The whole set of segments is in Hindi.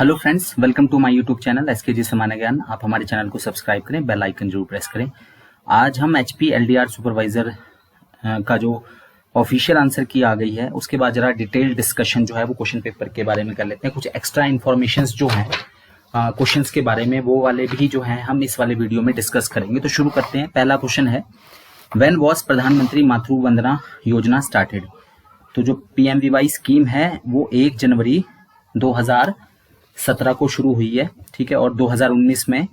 Hello friends, welcome to my YouTube channel SKG सामान्य ज्ञान। आप हमारे चैनल को सब्सक्राइब करें, बेल आइकन जरूर प्रेस करें। आज हम एचपी एलडीआर सुपरवाइजर का जो ऑफिशियल आंसर की आ गई है उसके बाद जरा डिटेल डिस्कशन जो है वो क्वेश्चन पेपर के बारे में कर लेते हैं। कुछ एक्स्ट्रा इन्फॉर्मेशन जो हैं क्वेश्चंस के बारे में वो वाले भी जो हैं हम इस वाले वीडियो में डिस्कस करेंगे। तो शुरू करते हैं। पहला क्वेश्चन है, व्हेन वॉज प्रधानमंत्री मातृ वंदना योजना स्टार्टेड। तो जो पीएमवीवाई स्कीम है वो 1 जनवरी 2017 को शुरू हुई है, ठीक है। और 2019 में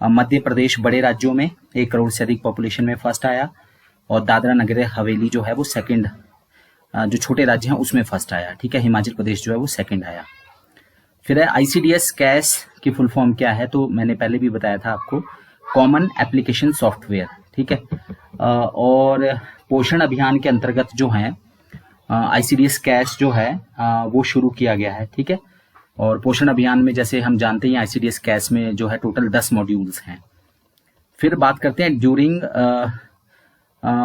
मध्य प्रदेश बड़े राज्यों में 1 करोड़ से अधिक पॉपुलेशन में फर्स्ट आया और दादरा नगर हवेली जो है वो सेकंड, जो छोटे राज्य हैं उसमें फर्स्ट आया, ठीक है। हिमाचल प्रदेश जो है वो सेकंड आया। फिर है आईसीडीएस कैश की फुल फॉर्म क्या है, तो मैंने पहले भी बताया था आपको, कॉमन एप्लीकेशन सॉफ्टवेयर, ठीक है। और पोषण अभियान के अंतर्गत जो है आईसीडीएस कैश जो है वो शुरू किया गया है, ठीक है। और पोषण अभियान में जैसे हम जानते हैं आईसीडीएस कैश में जो है टोटल 10 मॉड्यूल्स हैं। फिर बात करते हैं during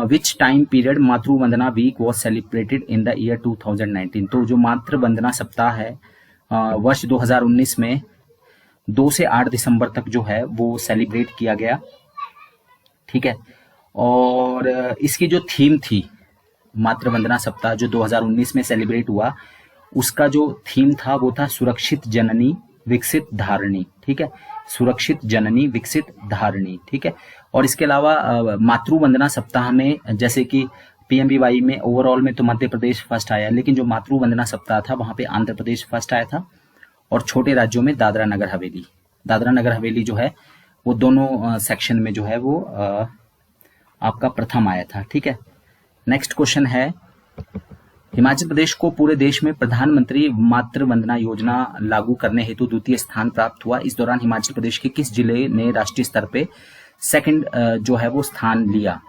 which time period Matru Vandana week was celebrated in the year 2019। तो जो मातृ वंदना सप्ताह है वर्ष 2019 में 2 से 8 दिसंबर तक जो है वो सेलिब्रेट किया गया, ठीक है। और इसकी जो थीम थी मातृ वंदना सप्ताह जो 2019 में सेलिब्रेट हुआ, उसका जो थीम था वो था सुरक्षित जननी विकसित धारणी, ठीक है। सुरक्षित जननी विकसित धारणी, ठीक है। और इसके अलावा मातृ वंदना सप्ताह में जैसे कि पीएमवीवाई में ओवरऑल में तो मध्य प्रदेश फर्स्ट आया, लेकिन जो मातृ वंदना सप्ताह था वहां पे आंध्र प्रदेश फर्स्ट आया था और छोटे राज्यों में दादरा नगर हवेली जो है वो दोनों सेक्शन में जो है वो आपका प्रथम आया था, ठीक है। नेक्स्ट क्वेश्चन है, हिमाचल प्रदेश को पूरे देश में प्रधानमंत्री मातृ वंदना योजना लागू करने हेतु द्वितीय स्थान प्राप्त हुआ। इस दौरान हिमाचल प्रदेश के किस जिले ने राष्ट्रीय स्तर पे सेकंड जो है वो स्थान लिया,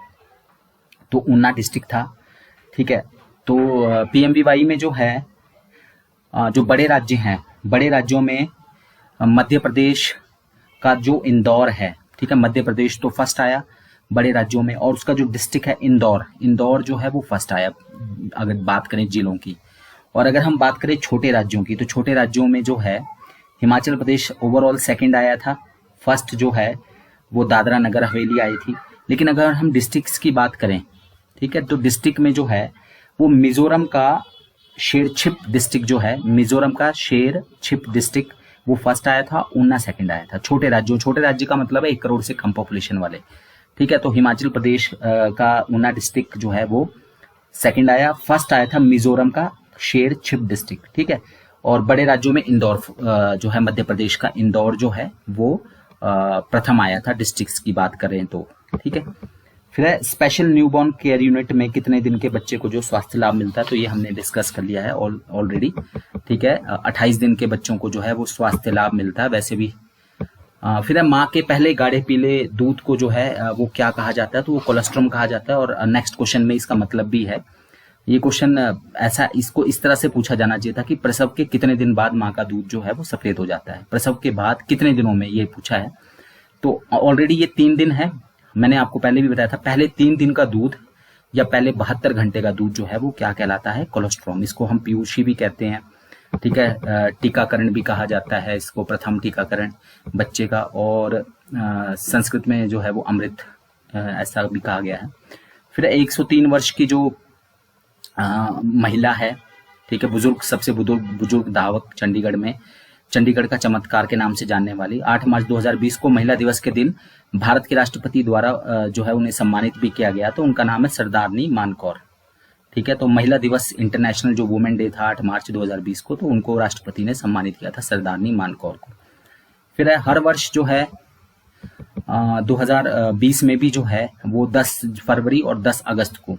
तो ऊना डिस्ट्रिक्ट था, ठीक है। तो पीएमवीवाई में जो है जो बड़े राज्य हैं, बड़े राज्यों में मध्य प्रदेश का जो इंदौर है, ठीक है, मध्य प्रदेश तो फर्स्ट आया बड़े राज्यों में, और उसका जो डिस्ट्रिक्ट है इंदौर जो है वो फर्स्ट आया अगर बात करें जिलों की। और अगर हम बात करें छोटे राज्यों की, तो छोटे राज्यों में जो है हिमाचल प्रदेश ओवरऑल सेकंड आया था, फर्स्ट जो है वो दादरा नगर हवेली आई थी। लेकिन अगर हम डिस्ट्रिक्ट्स की बात करें, ठीक है, तो डिस्ट्रिक्ट में जो है वो मिजोरम का शेरछिप डिस्ट्रिक्ट जो है, मिजोरम का शेरछिप डिस्ट्रिक्ट वो फर्स्ट आया था, ऊना सेकंड आया था। छोटे राज्य का मतलब है 1 करोड़ से कम पॉपुलेशन वाले, ठीक है। तो हिमाचल प्रदेश का ऊना डिस्ट्रिक्ट जो है वो सेकंड आया, फर्स्ट आया था मिजोरम का शेरछिप डिस्ट्रिक्ट, ठीक है। और बड़े राज्यों में इंदौर जो है मध्य प्रदेश का इंदौर जो है वो प्रथम आया था डिस्ट्रिक्ट्स की बात करें तो, ठीक है। फिर है स्पेशल न्यूबॉर्न केयर यूनिट में कितने दिन के बच्चे को जो स्वास्थ्य लाभ मिलता है, तो ये हमने डिस्कस कर लिया है ऑलरेडी, ठीक है। 28 दिन के बच्चों को जो है वो स्वास्थ्य लाभ मिलता है वैसे भी। फिर है माँ के पहले गाढ़े पीले दूध को जो है वो क्या कहा जाता है, तो वो कोलेस्ट्रम कहा जाता है। और नेक्स्ट क्वेश्चन में इसका मतलब भी है, ये क्वेश्चन ऐसा इसको इस तरह से पूछा जाना चाहिए था कि प्रसव के कितने दिन बाद माँ का दूध जो है वो सफेद हो जाता है, प्रसव के बाद कितने दिनों में, ये पूछा है। तो ऑलरेडी ये 3 दिन है, मैंने आपको पहले भी बताया था, पहले 3 दिन का दूध या पहले 72 घंटे का दूध जो है वो क्या कहलाता है, कोलेस्ट्रॉम। इसको हम पीयूषी भी कहते हैं, ठीक है। टीकाकरण भी कहा जाता है इसको, प्रथम टीकाकरण बच्चे का। और संस्कृत में जो है वो अमृत ऐसा भी कहा गया है। फिर 103 वर्ष की जो महिला है, ठीक है, बुजुर्ग, सबसे बुजुर्ग धावक चंडीगढ़ का चमत्कार के नाम से जानने वाली, 8 मार्च 2020 को महिला दिवस के दिन भारत के राष्ट्रपति द्वारा जो है उन्हें सम्मानित भी किया गया। तो उनका नाम है सरदारनी मानकौर, ठीक है। तो महिला दिवस इंटरनेशनल जो वुमेन डे था 8 मार्च 2020 को, तो उनको राष्ट्रपति ने सम्मानित किया था, सरदारनी मानकौर को। फिर है हर वर्ष जो है 2020 में भी जो है वो 10 फरवरी और 10 अगस्त को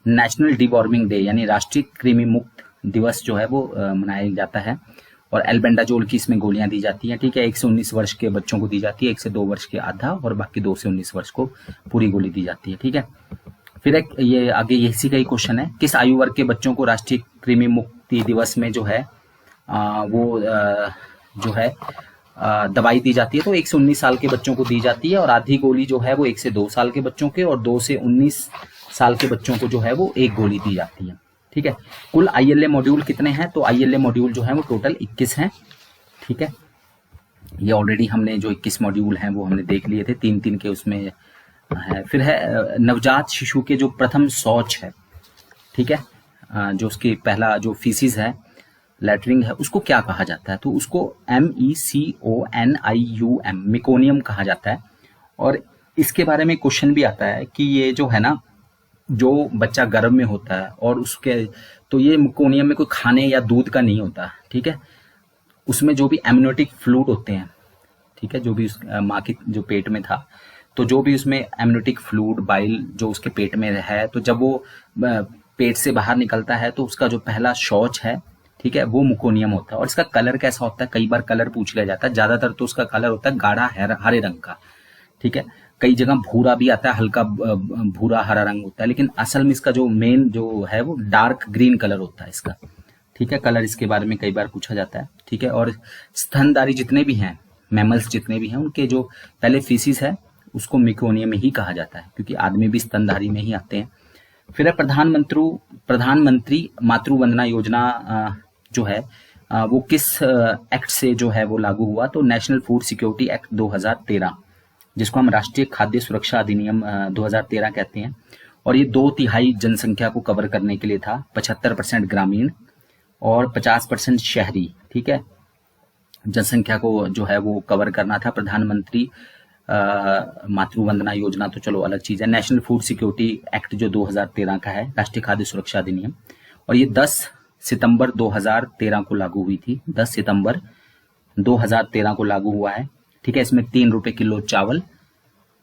नेशनल डिवॉर्मिंग डे यानी राष्ट्रीय कृमि मुक्त दिवस जो है वो मनाया जाता है। और एल्बेंडाजोल की इसमें गोलियां दी जाती हैं, ठीक है। 1 से 19 वर्ष के बच्चों को दी जाती है, 1 से 2 वर्ष के आधा, और बाकी 2 से 19 वर्ष को पूरी गोली दी जाती है, ठीक है। फिर एक ये आगे इसी का ही क्वेश्चन है, किस आयु वर्ग के बच्चों को राष्ट्रीय कृमि मुक्ति दिवस में जो है वो जो है दवाई दी जाती है, तो 1 से 19 साल के बच्चों को दी जाती है। और आधी गोली जो है वो 1 से 2 साल के बच्चों के, और 2 से 19 साल के बच्चों को जो है वो 1 गोली दी जाती है, ठीक है। कुल ILA मॉड्यूल कितने हैं, तो ILA मॉड्यूल जो है वो टोटल 21 हैं। ठीक है, ये ऑलरेडी हमने जो 21 मॉड्यूल हैं वो हमने देख लिए थे, 3-3 के उसमें है। फिर है नवजात शिशु के जो प्रथम शौच है, ठीक है, जो उसकी पहला जो फीसिस है, लैटरिंग है, उसको क्या कहा जाता है, तो उसको MECONIUM मिकोनियम कहा जाता है। और इसके बारे में क्वेश्चन भी आता है कि ये जो है ना, जो बच्चा गर्भ में होता है और उसके, तो ये मिकोनियम में कोई खाने या दूध का नहीं होता, ठीक है, उसमें जो भी एमनियोटिक फ्लूइड होते हैं, ठीक है, जो भी उस माँ के जो पेट में था, तो जो भी उसमें एमनियोटिक फ्लूइड बाइल जो उसके पेट में है, तो जब वो पेट से बाहर निकलता है तो उसका जो पहला शौच है, ठीक है, वो मुकोनियम होता है। और इसका कलर कैसा होता है, कई बार कलर पूछ लिया जाता है, ज्यादातर तो उसका कलर होता है गाढ़ा हरे रंग का, ठीक है, कई जगह भूरा भी आता है, हल्का भूरा हरा रंग होता है, लेकिन असल में इसका जो मेन जो है वो डार्क ग्रीन कलर होता है इसका, ठीक है, कलर इसके बारे में कई बार पूछा जाता है, ठीक है। और स्तनधारी जितने भी हैं, मैमल्स जितने भी हैं, उनके जो पहले फीसिस है उसको मिकोनियम में ही कहा जाता है, क्योंकि आदमी भी स्तनधारी में ही आते हैं। फिर है प्रधानमंत्री मातृ वंदना योजना जो है वो किस एक्ट से जो है वो लागू हुआ, तो नेशनल फूड सिक्योरिटी एक्ट 2013, जिसको हम राष्ट्रीय खाद्य सुरक्षा अधिनियम 2013 कहते हैं। और ये 2/3 जनसंख्या को कवर करने के लिए था, 75% ग्रामीण और 50% शहरी, ठीक है, जनसंख्या को जो है वो कवर करना था। प्रधानमंत्री मातृ वंदना योजना तो चलो अलग चीज है, नेशनल फूड सिक्योरिटी एक्ट जो 2013 का है, राष्ट्रीय खाद्य सुरक्षा अधिनियम, और ये 10 सितंबर 2013 को लागू हुई थी, 10 सितंबर 2013 को लागू हुआ है, ठीक है। इसमें 3 रुपए किलो चावल,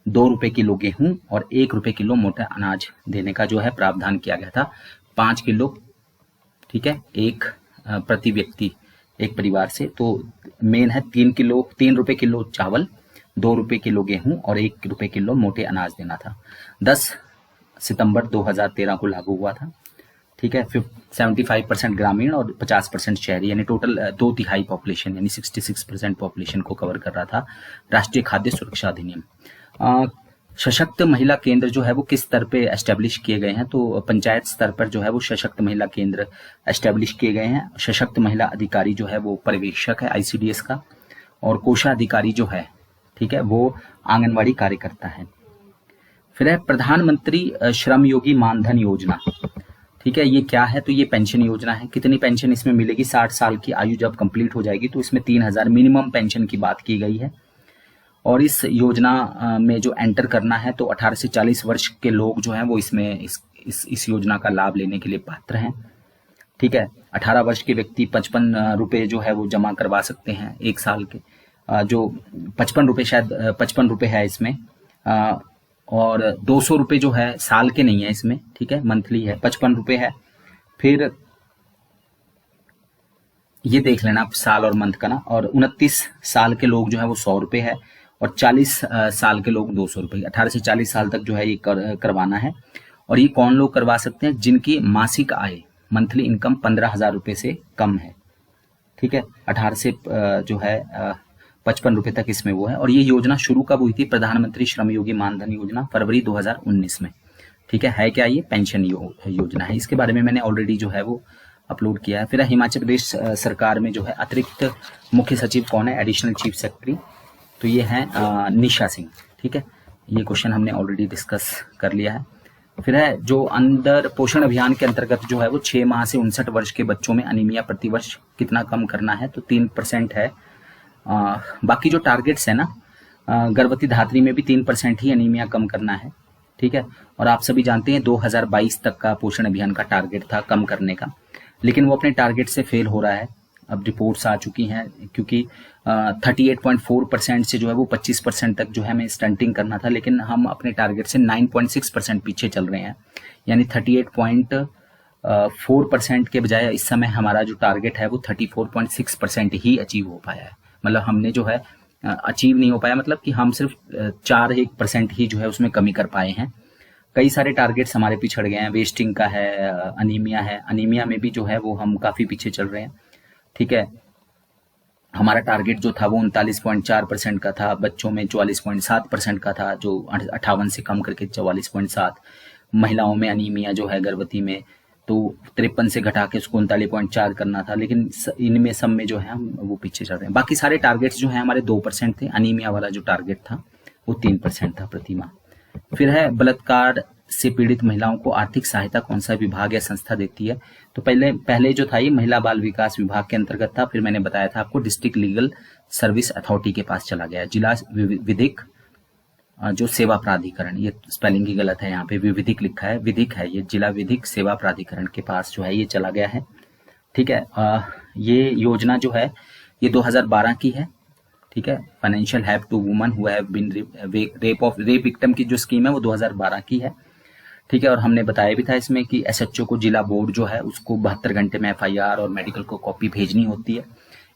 2 रुपए किलो गेहूं और 1 रुपए किलो मोटा अनाज देने का जो है प्रावधान किया गया था, 5 किलो, ठीक है, एक प्रति व्यक्ति एक परिवार से। तो मेन है 3 रुपए किलो चावल, 2 रुपए किलो गेहूं और 1 रुपए किलो मोटे अनाज देना था। 10 सितंबर 2013 को लागू हुआ था, ठीक है। 75% ग्रामीण और 50% शहरी, यानी टोटल 2/3 पॉपुलेशन यानी 66% पॉपुलेशन को कवर कर रहा था राष्ट्रीय खाद्य सुरक्षा अधिनियम। सशक्त महिला केंद्र जो है वो किस स्तर पे एस्टेब्लिश किए गए हैं, तो पंचायत स्तर पर जो है वो सशक्त महिला केंद्र एस्टेब्लिश किए गए हैं। सशक्त महिला अधिकारी जो है वो पर्यवेक्षक है ICDS का, और कोषाधिकारी जो है, ठीक है, वो आंगनवाड़ी कार्यकर्ता है। फिर है प्रधानमंत्री श्रमयोगी मानधन योजना, ठीक है, ये क्या है, तो ये पेंशन योजना है। कितनी पेंशन इसमें मिलेगी, 60 साल की आयु जब कंप्लीट हो जाएगी तो इसमें 3000 मिनिमम पेंशन की बात की गई है। और इस योजना में जो एंटर करना है तो 18 से 40 वर्ष के लोग जो हैं वो इसमें इस योजना का लाभ लेने के लिए पात्र हैं, ठीक है। 18 वर्ष के व्यक्ति 55 रुपए जो है वो जमा करवा सकते हैं एक साल के, जो 55 रुपए, शायद 55 रुपए है इसमें, और 200 रुपए जो है साल के नहीं है इसमें, ठीक है, मंथली है, 55 रुपए है। फिर ये देख लेना साल और मंथ का ना। और 29 साल के लोग जो है वो 100 रुपए है, और 40 साल के लोग 200 रुपए। 18 से 40 साल तक जो है ये करवाना है। और ये कौन लोग करवा सकते हैं, जिनकी मासिक आय मंथली इनकम 15,000 रुपए से कम है, ठीक है। 18 से जो है 55 रुपए तक इसमें वो है। और ये योजना शुरू कब हुई थी, प्रधानमंत्री श्रमयोगी मानधन योजना फरवरी 2019 में, ठीक है क्या, ये पेंशन योजना है। इसके बारे में मैंने ऑलरेडी जो है वो अपलोड किया है। फिर हिमाचल प्रदेश सरकार में जो है अतिरिक्त मुख्य सचिव कौन है, एडिशनल चीफ सेक्रेटरी, तो ये है निशा सिंह, ठीक है। ये क्वेश्चन हमने ऑलरेडी डिस्कस कर लिया है। फिर है जो अंदर पोषण अभियान के अंतर्गत जो है वो 6 माह से 59 वर्ष के बच्चों में अनीमिया प्रतिवर्ष कितना कम करना है, तो 3% है। बाकी जो टारगेट्स है ना, गर्भवती धात्री में भी 3% ही अनीमिया कम करना है, ठीक है। और आप सभी जानते हैं 2022 तक का पोषण अभियान का टारगेट था कम करने का, लेकिन वो अपने टारगेट से फेल हो रहा है। अब रिपोर्ट्स आ चुकी हैं, क्योंकि 38.4% से जो है वो 25% तक जो है हमें स्टंटिंग करना था, लेकिन हम अपने टारगेट से 9.6% पीछे चल रहे हैं। यानी 38.4% के बजाय इस समय हमारा जो टारगेट है वो 34.6% ही अचीव हो पाया है। मतलब हमने जो है अचीव नहीं हो पाया, मतलब कि हम सिर्फ 4% ही जो है उसमें कमी कर पाए हैं। कई सारे टारगेट्स हमारे पिछड़ गए हैं, वेस्टिंग का है, अनीमिया है, अनीमिया में भी जो है वो हम काफ़ी पीछे चल रहे हैं, ठीक है। हमारा टारगेट जो था वो 39.4% का था, बच्चों में 44.7% का था, जो 58 से कम करके 44.7। महिलाओं में अनीमिया जो है गर्भवती में, तो 53 से घटा के उसको 39.4 करना था, लेकिन इनमें सब में जो है हम वो पीछे चल रहे हैं। बाकी सारे टारगेट्स जो हैं हमारे 2% थे। अनीमिया वाला जो टारगेट था वो 3% था प्रति माह। फिर है बलात्कार से पीड़ित महिलाओं को आर्थिक सहायता कौन सा विभाग या संस्था देती है? तो पहले जो था ये महिला बाल विकास विभाग के अंतर्गत था। फिर मैंने बताया था आपको डिस्ट्रिक्ट लीगल सर्विस अथॉरिटी के पास चला गया। जिला विधिक जो सेवा प्राधिकरण, ये स्पेलिंग ही गलत है, यहाँ पे विधिक लिखा है, विधिक है ये, जिला विधिक सेवा प्राधिकरण के पास जो है ये चला गया है। ठीक है, ये योजना जो है ये 2012 की है। ठीक है, financial help to woman who have been rape victim की जो स्कीम है वो 2012 की है। ठीक है, और हमने बताया भी था इसमें कि एसएचओ को जिला बोर्ड जो है उसको 72 घंटे में एफआईआर और मेडिकल को कॉपी भेजनी होती है।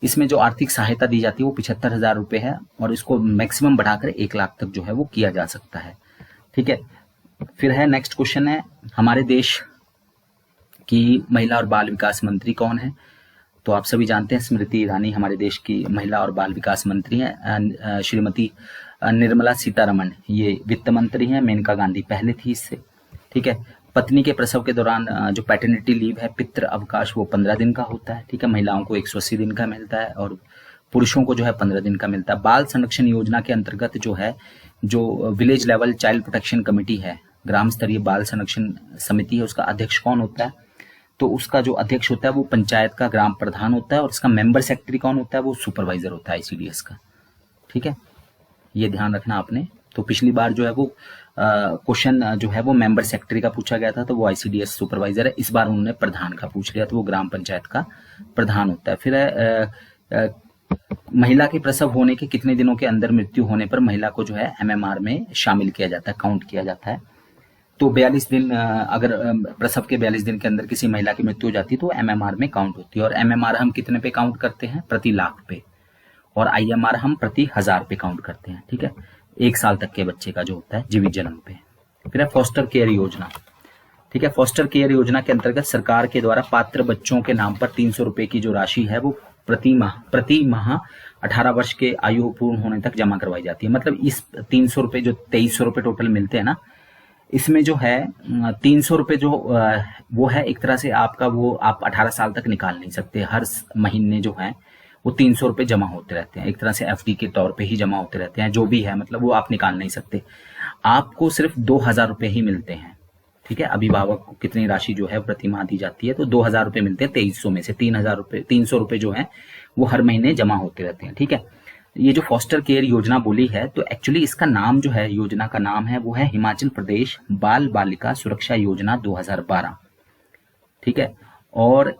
इसमें जो आर्थिक सहायता दी जाती है वो 75,000 रुपये है, और इसको मैक्सिमम बढ़ाकर 1 लाख तक जो है वो किया जा सकता है। ठीक है, फिर है नेक्स्ट क्वेश्चन है, हमारे देश की महिला और बाल विकास मंत्री कौन है? तो आप सभी जानते हैं स्मृति ईरानी हमारे देश की महिला और बाल विकास मंत्री हैं। श्रीमती निर्मला सीतारमण ये वित्त मंत्री हैं। मेनका गांधी पहले थी इससे। ठीक है, पत्नी के प्रसव के दौरान जो पैटर्निटी लीव है, पितृ अवकाश, वो 15 दिन का होता है। ठीक है, महिलाओं को 180 दिन का मिलता है और पुरुषों को जो है 15 दिन का मिलता है। बाल संरक्षण योजना के अंतर्गत जो है, जो village level child protection committee है, ग्राम स्तरीय बाल संरक्षण समिति है, उसका अध्यक्ष कौन होता है? तो उसका जो अध्यक्ष होता है वो पंचायत का ग्राम प्रधान होता है, और इसका मेंबर सेक्रेटरी कौन होता है? वो सुपरवाइजर होता है आईसीडीएस का। ठीक है, ये ध्यान रखना आपने। तो पिछली बार जो है वो क्वेश्चन जो है वो मेंबर सेक्रेटरी का पूछा गया था, तो वो आईसीडीएस सुपरवाइजर है। इस बार उन्होंने प्रधान का पूछ लिया, तो वो ग्राम पंचायत का प्रधान होता है। फिर है महिला के प्रसव होने के कितने दिनों के अंदर मृत्यु होने पर महिला को जो है एमएमआर में शामिल किया जाता है, काउंट किया जाता है? तो 42 दिन, अगर प्रसव के 42 दिन के अंदर किसी महिला की मृत्यु हो जाती है तो एमएमआर में काउंट होती है। और एमएमआर हम कितने पे काउंट करते हैं? प्रति लाख पे। और आईएमआर हम प्रति 1000 पे काउंट करते हैं। ठीक है, 1 साल तक के बच्चे का जो होता है जीवित जन्म पे। फिर है फॉस्टर केयर योजना। ठीक है, फॉस्टर केयर योजना के अंतर्गत सरकार के द्वारा पात्र बच्चों के नाम पर 300 रुपए की जो राशि है वो प्रति माह 18 वर्ष के आयु पूर्ण होने तक जमा करवाई जाती है। मतलब इस 300 रुपए जो 2300 रुपए टोटल मिलते हैं ना, इसमें जो है 300 रुपए जो वो है एक तरह से आपका, वो आप 18 साल तक निकाल नहीं सकते। हर महीने जो है वो 300 रुपए जमा होते रहते हैं, एक तरह से एफडी के तौर पे ही जमा होते रहते हैं। जो भी है मतलब वो आप निकाल नहीं सकते। आपको सिर्फ 2000 रुपए ही मिलते हैं। ठीक है, अभिभावक को कितनी राशि जो है प्रति माह दी जाती है? तो 2000 रुपए मिलते हैं 2300 में से। 300 रुपए जो है वो हर महीने जमा होते रहते हैं। ठीक है, ये जो फॉस्टर केयर योजना बोली है, तो एक्चुअली इसका नाम जो है, योजना का नाम है वो है हिमाचल प्रदेश बाल बालिका सुरक्षा योजना 2012। ठीक है, और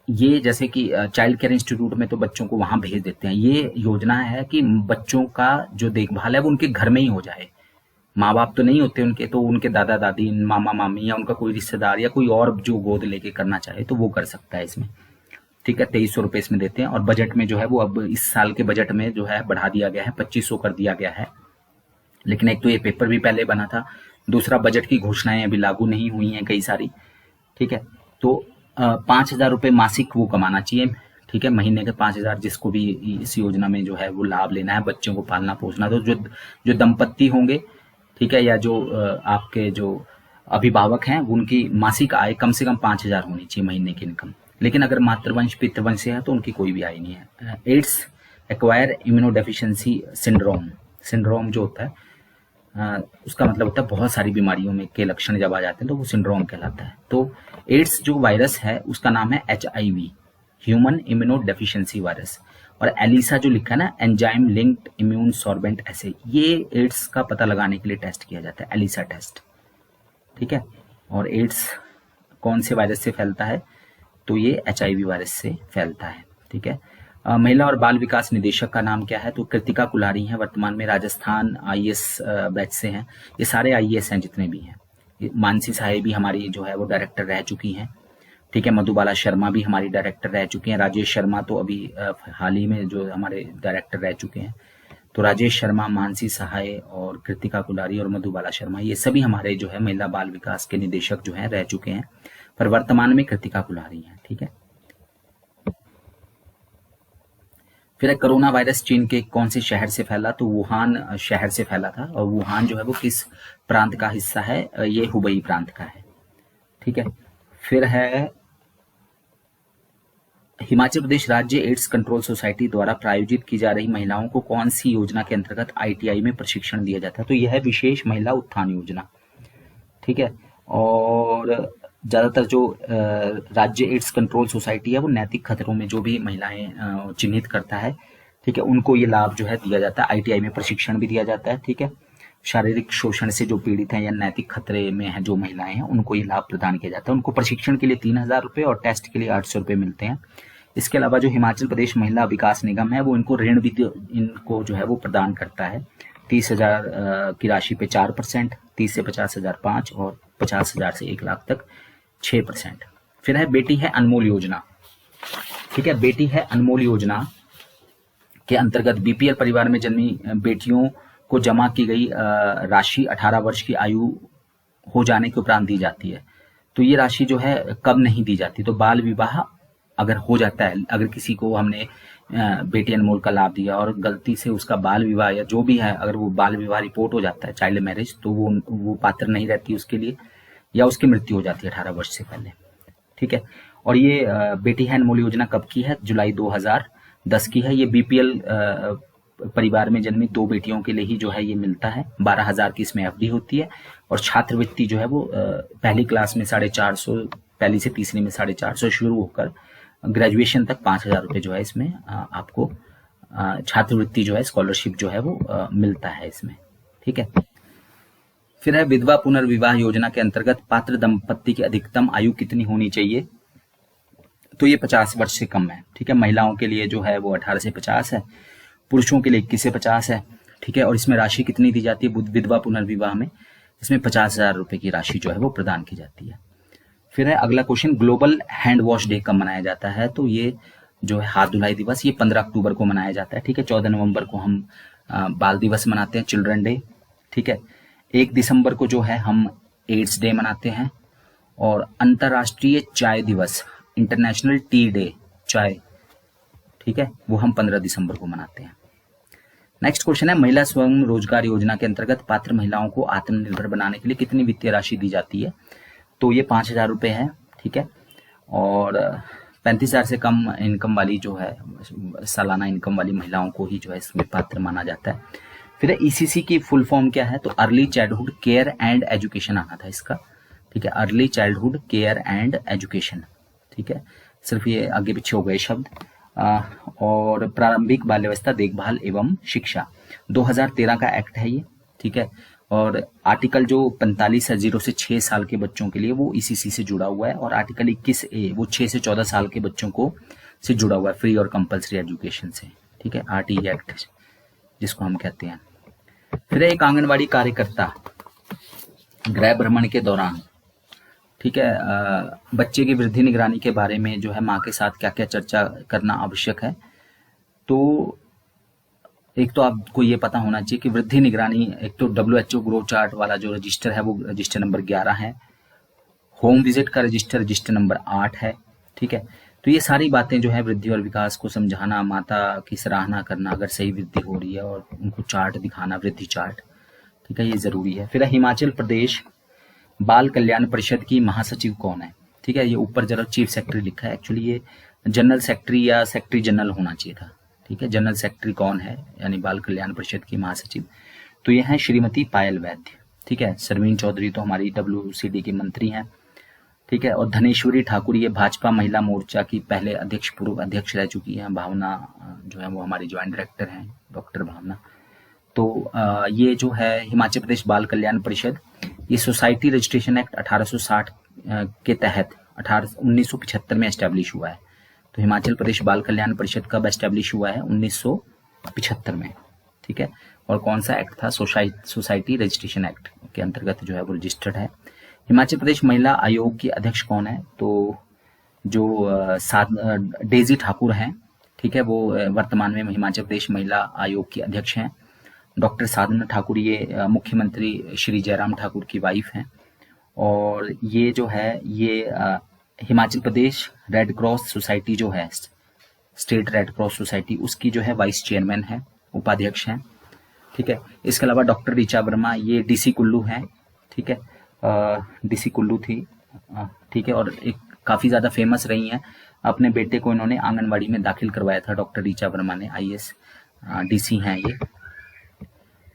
ये जैसे कि चाइल्ड केयर इंस्टीट्यूट में तो बच्चों को वहां भेज देते हैं। ये योजना है कि बच्चों का जो देखभाल है वो उनके घर में ही हो जाए। माँ बाप तो नहीं होते उनके, तो उनके दादा दादी, मामा मामी या उनका कोई रिश्तेदार या कोई और जो गोद लेके करना चाहे तो वो कर सकता है इसमें। ठीक है, 2300 रुपए इसमें देते हैं। और बजट में जो है वो अब इस साल के बजट में जो है बढ़ा दिया गया है, 2500 कर दिया गया है। लेकिन एक तो ये पेपर भी पहले बना था, दूसरा बजट की घोषणाएं अभी लागू नहीं हुई हैं कई सारी। ठीक है, तो 5000 रुपये मासिक वो कमाना चाहिए। ठीक है, महीने के 5000, जिसको भी इस योजना में जो है वो लाभ लेना है, बच्चों को पालना पोसना, तो जो दंपत्ति होंगे, ठीक है, या जो आपके जो अभिभावक हैं, उनकी मासिक आय कम से कम 5000 होनी चाहिए महीने की इनकम। लेकिन अगर मातृवंश पितृवंश से है तो उनकी कोई भी आय नहीं है। एड्स एक्वायर इम्यूनोडेफिशिएंसी सिंड्रोम जो होता है, उसका मतलब होता है बहुत सारी बीमारियों में के लक्षण जब आ जाते हैं तो वो सिंड्रोम कहलाता है। तो एड्स जो वायरस है उसका नाम है HIV, ह्यूमन इम्यूनोडेफिशिएंसी वायरस। और एलिसा जो लिखा है ना, एंजाइम लिंक्ड इम्यून सॉर्बेंट एसे, ये एड्स का पता लगाने के लिए टेस्ट किया जाता है, एलिसा टेस्ट। ठीक है, और एड्स कौन से वायरस से फैलता है? तो ये HIV वायरस से फैलता है। ठीक है, महिला और बाल विकास निदेशक का नाम क्या है? तो कृतिका कुल्हारी हैं, वर्तमान में राजस्थान IAS बैच से हैं। ये सारे IAS हैं जितने भी हैं। मानसी साहे भी हमारी जो है वो डायरेक्टर रह चुकी हैं। ठीक है, मधुबाला शर्मा भी हमारी डायरेक्टर रह चुकी हैं। राजेश शर्मा तो अभी हाल ही में जो हमारे डायरेक्टर रह चुके हैं। तो राजेश शर्मा, मानसी सहाय और कृतिका कुल्हारी और मधुबाला शर्मा, ये सभी हमारे जो है महिला बाल विकास के निदेशक जो हैं रह चुके हैं, पर वर्तमान में कृतिका कुल्हारी हैं। ठीक है, फिर कोरोना वायरस चीन के कौन से शहर से फैला? तो वुहान शहर से फैला था। और वुहान जो है वो किस प्रांत का हिस्सा है? ये हुबई प्रांत का है। ठीक है, फिर है हिमाचल प्रदेश राज्य एड्स कंट्रोल सोसाइटी द्वारा प्रायोजित की जा रही महिलाओं को कौन सी योजना के अंतर्गत आईटीआई में प्रशिक्षण दिया जाता है? तो यह है विशेष महिला उत्थान योजना। ठीक है, और ज्यादातर जो राज्य एड्स कंट्रोल सोसाइटी है वो नैतिक खतरों में जो भी महिलाएं चिन्हित करता है, ठीक है, उनको ये लाभ जो है दिया जाता है। आईटीआई में प्रशिक्षण भी दिया जाता है। ठीक है, शारीरिक शोषण से जो पीड़ित हैं या नैतिक खतरे में हैं जो महिलाएं हैं, उनको ये लाभ प्रदान किया जाता है। उनको प्रशिक्षण के लिए 3,000 रुपये और टेस्ट के लिए 800 रुपये मिलते हैं। इसके अलावा जो हिमाचल प्रदेश महिला विकास निगम है वो इनको ऋण भी इनको जो है वो प्रदान करता है। 30,000 की राशि पे 4%, 30 से 50,000 5 और 50,000 से 1 लाख तक 6%। फिर है बेटी है अनमोल योजना। ठीक है, बेटी है अनमोल योजना के अंतर्गत बीपीएल परिवार में जन्मी बेटियों को जमा की गई राशि 18 वर्ष की आयु हो जाने के उपरांत दी जाती है। तो ये राशि जो है कब नहीं दी जाती? तो बाल विवाह अगर हो जाता है, अगर किसी को हमने बेटी अनमोल का लाभ दिया और गलती से उसका बाल विवाह या जो भी है, अगर वो बाल विवाह रिपोर्ट हो जाता है, चाइल्ड मैरिज, तो वो पात्र नहीं रहती उसके लिए, या उसकी मृत्यु हो जाती है 18 वर्ष से पहले। ठीक है, और ये बेटी है अनमोल योजना कब की है? जुलाई 2010 की है। ये बीपीएल परिवार में जन्मी 2 बेटियों के लिए ही जो है ये मिलता है। 12,000 की इसमें एफडी होती है और छात्रवृत्ति जो है वो पहली क्लास में 450, पहली से तीसरी में 450 शुरू होकर ग्रेजुएशन तक 5,000 रुपये जो है इसमें आपको छात्रवृत्ति जो है, स्कॉलरशिप जो है वो मिलता है इसमें। ठीक है, फिर है विधवा पुनर्विवाह योजना के अंतर्गत पात्र दंपत्ति की अधिकतम आयु कितनी होनी चाहिए? तो ये 50 वर्ष से कम है। ठीक है, महिलाओं के लिए जो है वो 18 से 50 है, पुरुषों के लिए 21 से 50 है। ठीक है, और इसमें राशि कितनी दी जाती है विधवा पुनर्विवाह में? इसमें 50,000 रुपये की राशि जो है वो प्रदान की जाती है। फिर है अगला question, global hand wash day कब मनाया जाता है? तो ये जो है हाथ धुलाई दिवस, ये 15 अक्टूबर को मनाया जाता है। ठीक है, 14 नवंबर को हम बाल दिवस मनाते हैं, चिल्ड्रन डे। ठीक है, 1 दिसंबर को जो है हम एड्स डे मनाते हैं, और अंतर्राष्ट्रीय चाय दिवस, इंटरनेशनल टी डे, चाय, ठीक है, वो हम 15 दिसंबर को मनाते हैं। नेक्स्ट क्वेश्चन है, महिला स्वयं रोजगार योजना के अंतर्गत पात्र महिलाओं को आत्मनिर्भर बनाने के लिए कितनी वित्तीय राशि दी जाती है? तो ये 5,000 रुपये है। ठीक है, और 35,000 से कम इनकम वाली जो है, सालाना इनकम वाली महिलाओं को ही जो है इसमें पात्र माना जाता है। फिर ईसीसी की फुल फॉर्म क्या है? तो early childhood care and education आना था इसका। ठीक है, early childhood care and education. ठीक है, सिर्फ ये आगे पीछे हो गए शब्द। और प्रारंभिक बाल्यावस्था देखभाल एवं शिक्षा 2013 का एक्ट है ये। ठीक है, और आर्टिकल जो 45 है 0 से 6 साल के बच्चों के लिए, वो ईसीसी से जुड़ा हुआ है, और आर्टिकल 21A वो 6 से 14 साल के बच्चों को से जुड़ा हुआ है, फ्री और कंपलसरी एजुकेशन से। ठीक है, आरटी एक्ट जिसको हम कहते हैं। फिर एक आंगनवाड़ी कार्यकर्ता गृह भ्रमण के दौरान, ठीक है, बच्चे की वृद्धि निगरानी के बारे में जो है माँ के साथ क्या क्या चर्चा करना आवश्यक है? तो एक तो आपको ये पता होना चाहिए कि वृद्धि निगरानी, एक तो WHO ग्रो चार्ट वाला जो रजिस्टर है वो रजिस्टर नंबर 11 है, होम विजिट का रजिस्टर नंबर 8 है। ठीक है, तो ये सारी बातें जो है वृद्धि और विकास को समझाना, माता की सराहना करना अगर सही वृद्धि हो रही है, और उनको चार्ट दिखाना, वृद्धि चार्ट, ठीक है, ये जरूरी है। फिर हिमाचल प्रदेश बाल कल्याण परिषद की महासचिव कौन है? ठीक है, ये ऊपर जरा चीफ सेक्रेटरी लिखा है, एक्चुअली ये जनरल सेक्रेटरी या सेक्रेटरी जनरल होना चाहिए था। ठीक है, जनरल सेक्रेटरी कौन है यानी बाल कल्याण परिषद की महासचिव? तो ये है श्रीमती पायल वैद्य। ठीक है, सरवीन चौधरी तो हमारी WCD की मंत्री हैं। ठीक है, और धनेश्वरी ठाकुर ये भाजपा महिला मोर्चा की पहले अध्यक्ष, पूर्व अध्यक्ष रह चुकी हैं। भावना जो है वो हमारी ज्वाइंट डायरेक्टर हैं, डॉक्टर भावना। तो ये जो है हिमाचल प्रदेश बाल कल्याण परिषद, ये सोसाइटी रजिस्ट्रेशन एक्ट 1860 के तहत 1975 में एस्टेब्लिश हुआ है। तो हिमाचल प्रदेश बाल कल्याण परिषद कब एस्टेब्लिश हुआ है? 1975 में। ठीक है, और कौन सा एक्ट था? सोसाइटी रजिस्ट्रेशन एक्ट के अंतर्गत जो है वो रजिस्टर्ड है। हिमाचल प्रदेश महिला आयोग की अध्यक्ष कौन है? तो जो डेजी ठाकुर हैं, ठीक है, वो वर्तमान में हिमाचल प्रदेश महिला आयोग की अध्यक्ष हैं। डॉक्टर साधना ठाकुर ये मुख्यमंत्री श्री जयराम ठाकुर की वाइफ हैं, और ये जो है ये Himachal Pradesh red cross society जो है, स्टेट रेड क्रॉस सोसाइटी, उसकी जो है वाइस चेयरमैन है, उपाध्यक्ष हैं। ठीक है, इसके अलावा डॉक्टर ऋचा वर्मा ये DC कुल्लू हैं। ठीक है, DC कुल्लू थी। ठीक ठीक है, और एक काफ़ी ज़्यादा फेमस रही हैं। अपने बेटे को इन्होंने आंगनवाड़ी में दाखिल करवाया था, डॉक्टर ऋचा वर्मा ने, आईएएस डीसी हैं ये।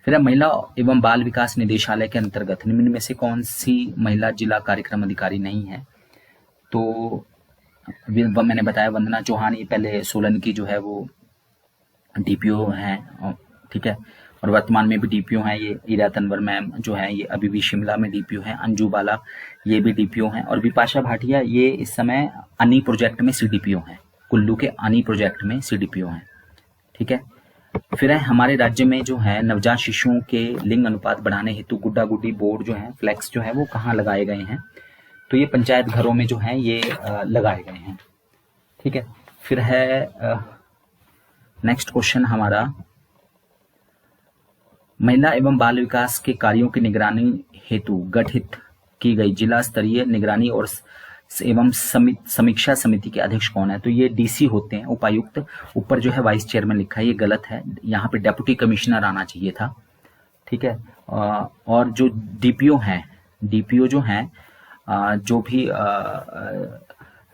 फिर है महिला एवं बाल विकास निदेशालय के अंतर्गत निम्न में से कौन सी महिला जिला कार्यक्रम अधिकारी नहीं है? तो मैंने बताया वंदना चौहान, ये पहले सोलन की जो है वो डीपीओ हैं, ठीक है, और वर्तमान में भी डीपीओ हैं। ये ईरा तनवर मैम जो है ये अभी भी शिमला में डीपीओ हैं। अंजू बाला ये भी डीपीओ हैं, और विपाशा भाटिया ये इस समय अनी प्रोजेक्ट में सीडीपीओ हैं, कुल्लू के अनी प्रोजेक्ट में सीडीपीओ हैं, ठीक है। फिर है हमारे राज्य में जो है नवजात शिशुओं के लिंग अनुपात बढ़ाने हेतु गुड्डा गुड्डी बोर्ड जो है, फ्लैक्स जो है वो कहाँ लगाए गए हैं? तो ये पंचायत घरों में जो है ये लगाए गए हैं, ठीक है। फिर है नेक्स्ट क्वेश्चन हमारा, महिला एवं बाल विकास के कार्यों की निगरानी हेतु गठित की गई जिला स्तरीय निगरानी और एवं समीक्षा समिति के अध्यक्ष कौन है? तो ये डीसी होते हैं, उपायुक्त। ऊपर जो है वाइस चेयरमैन लिखा है, ये गलत है, यहाँ पे डेप्यूटी कमिश्नर आना चाहिए था, ठीक है। और जो डीपीओ हैं, डीपीओ जो हैं, जो भी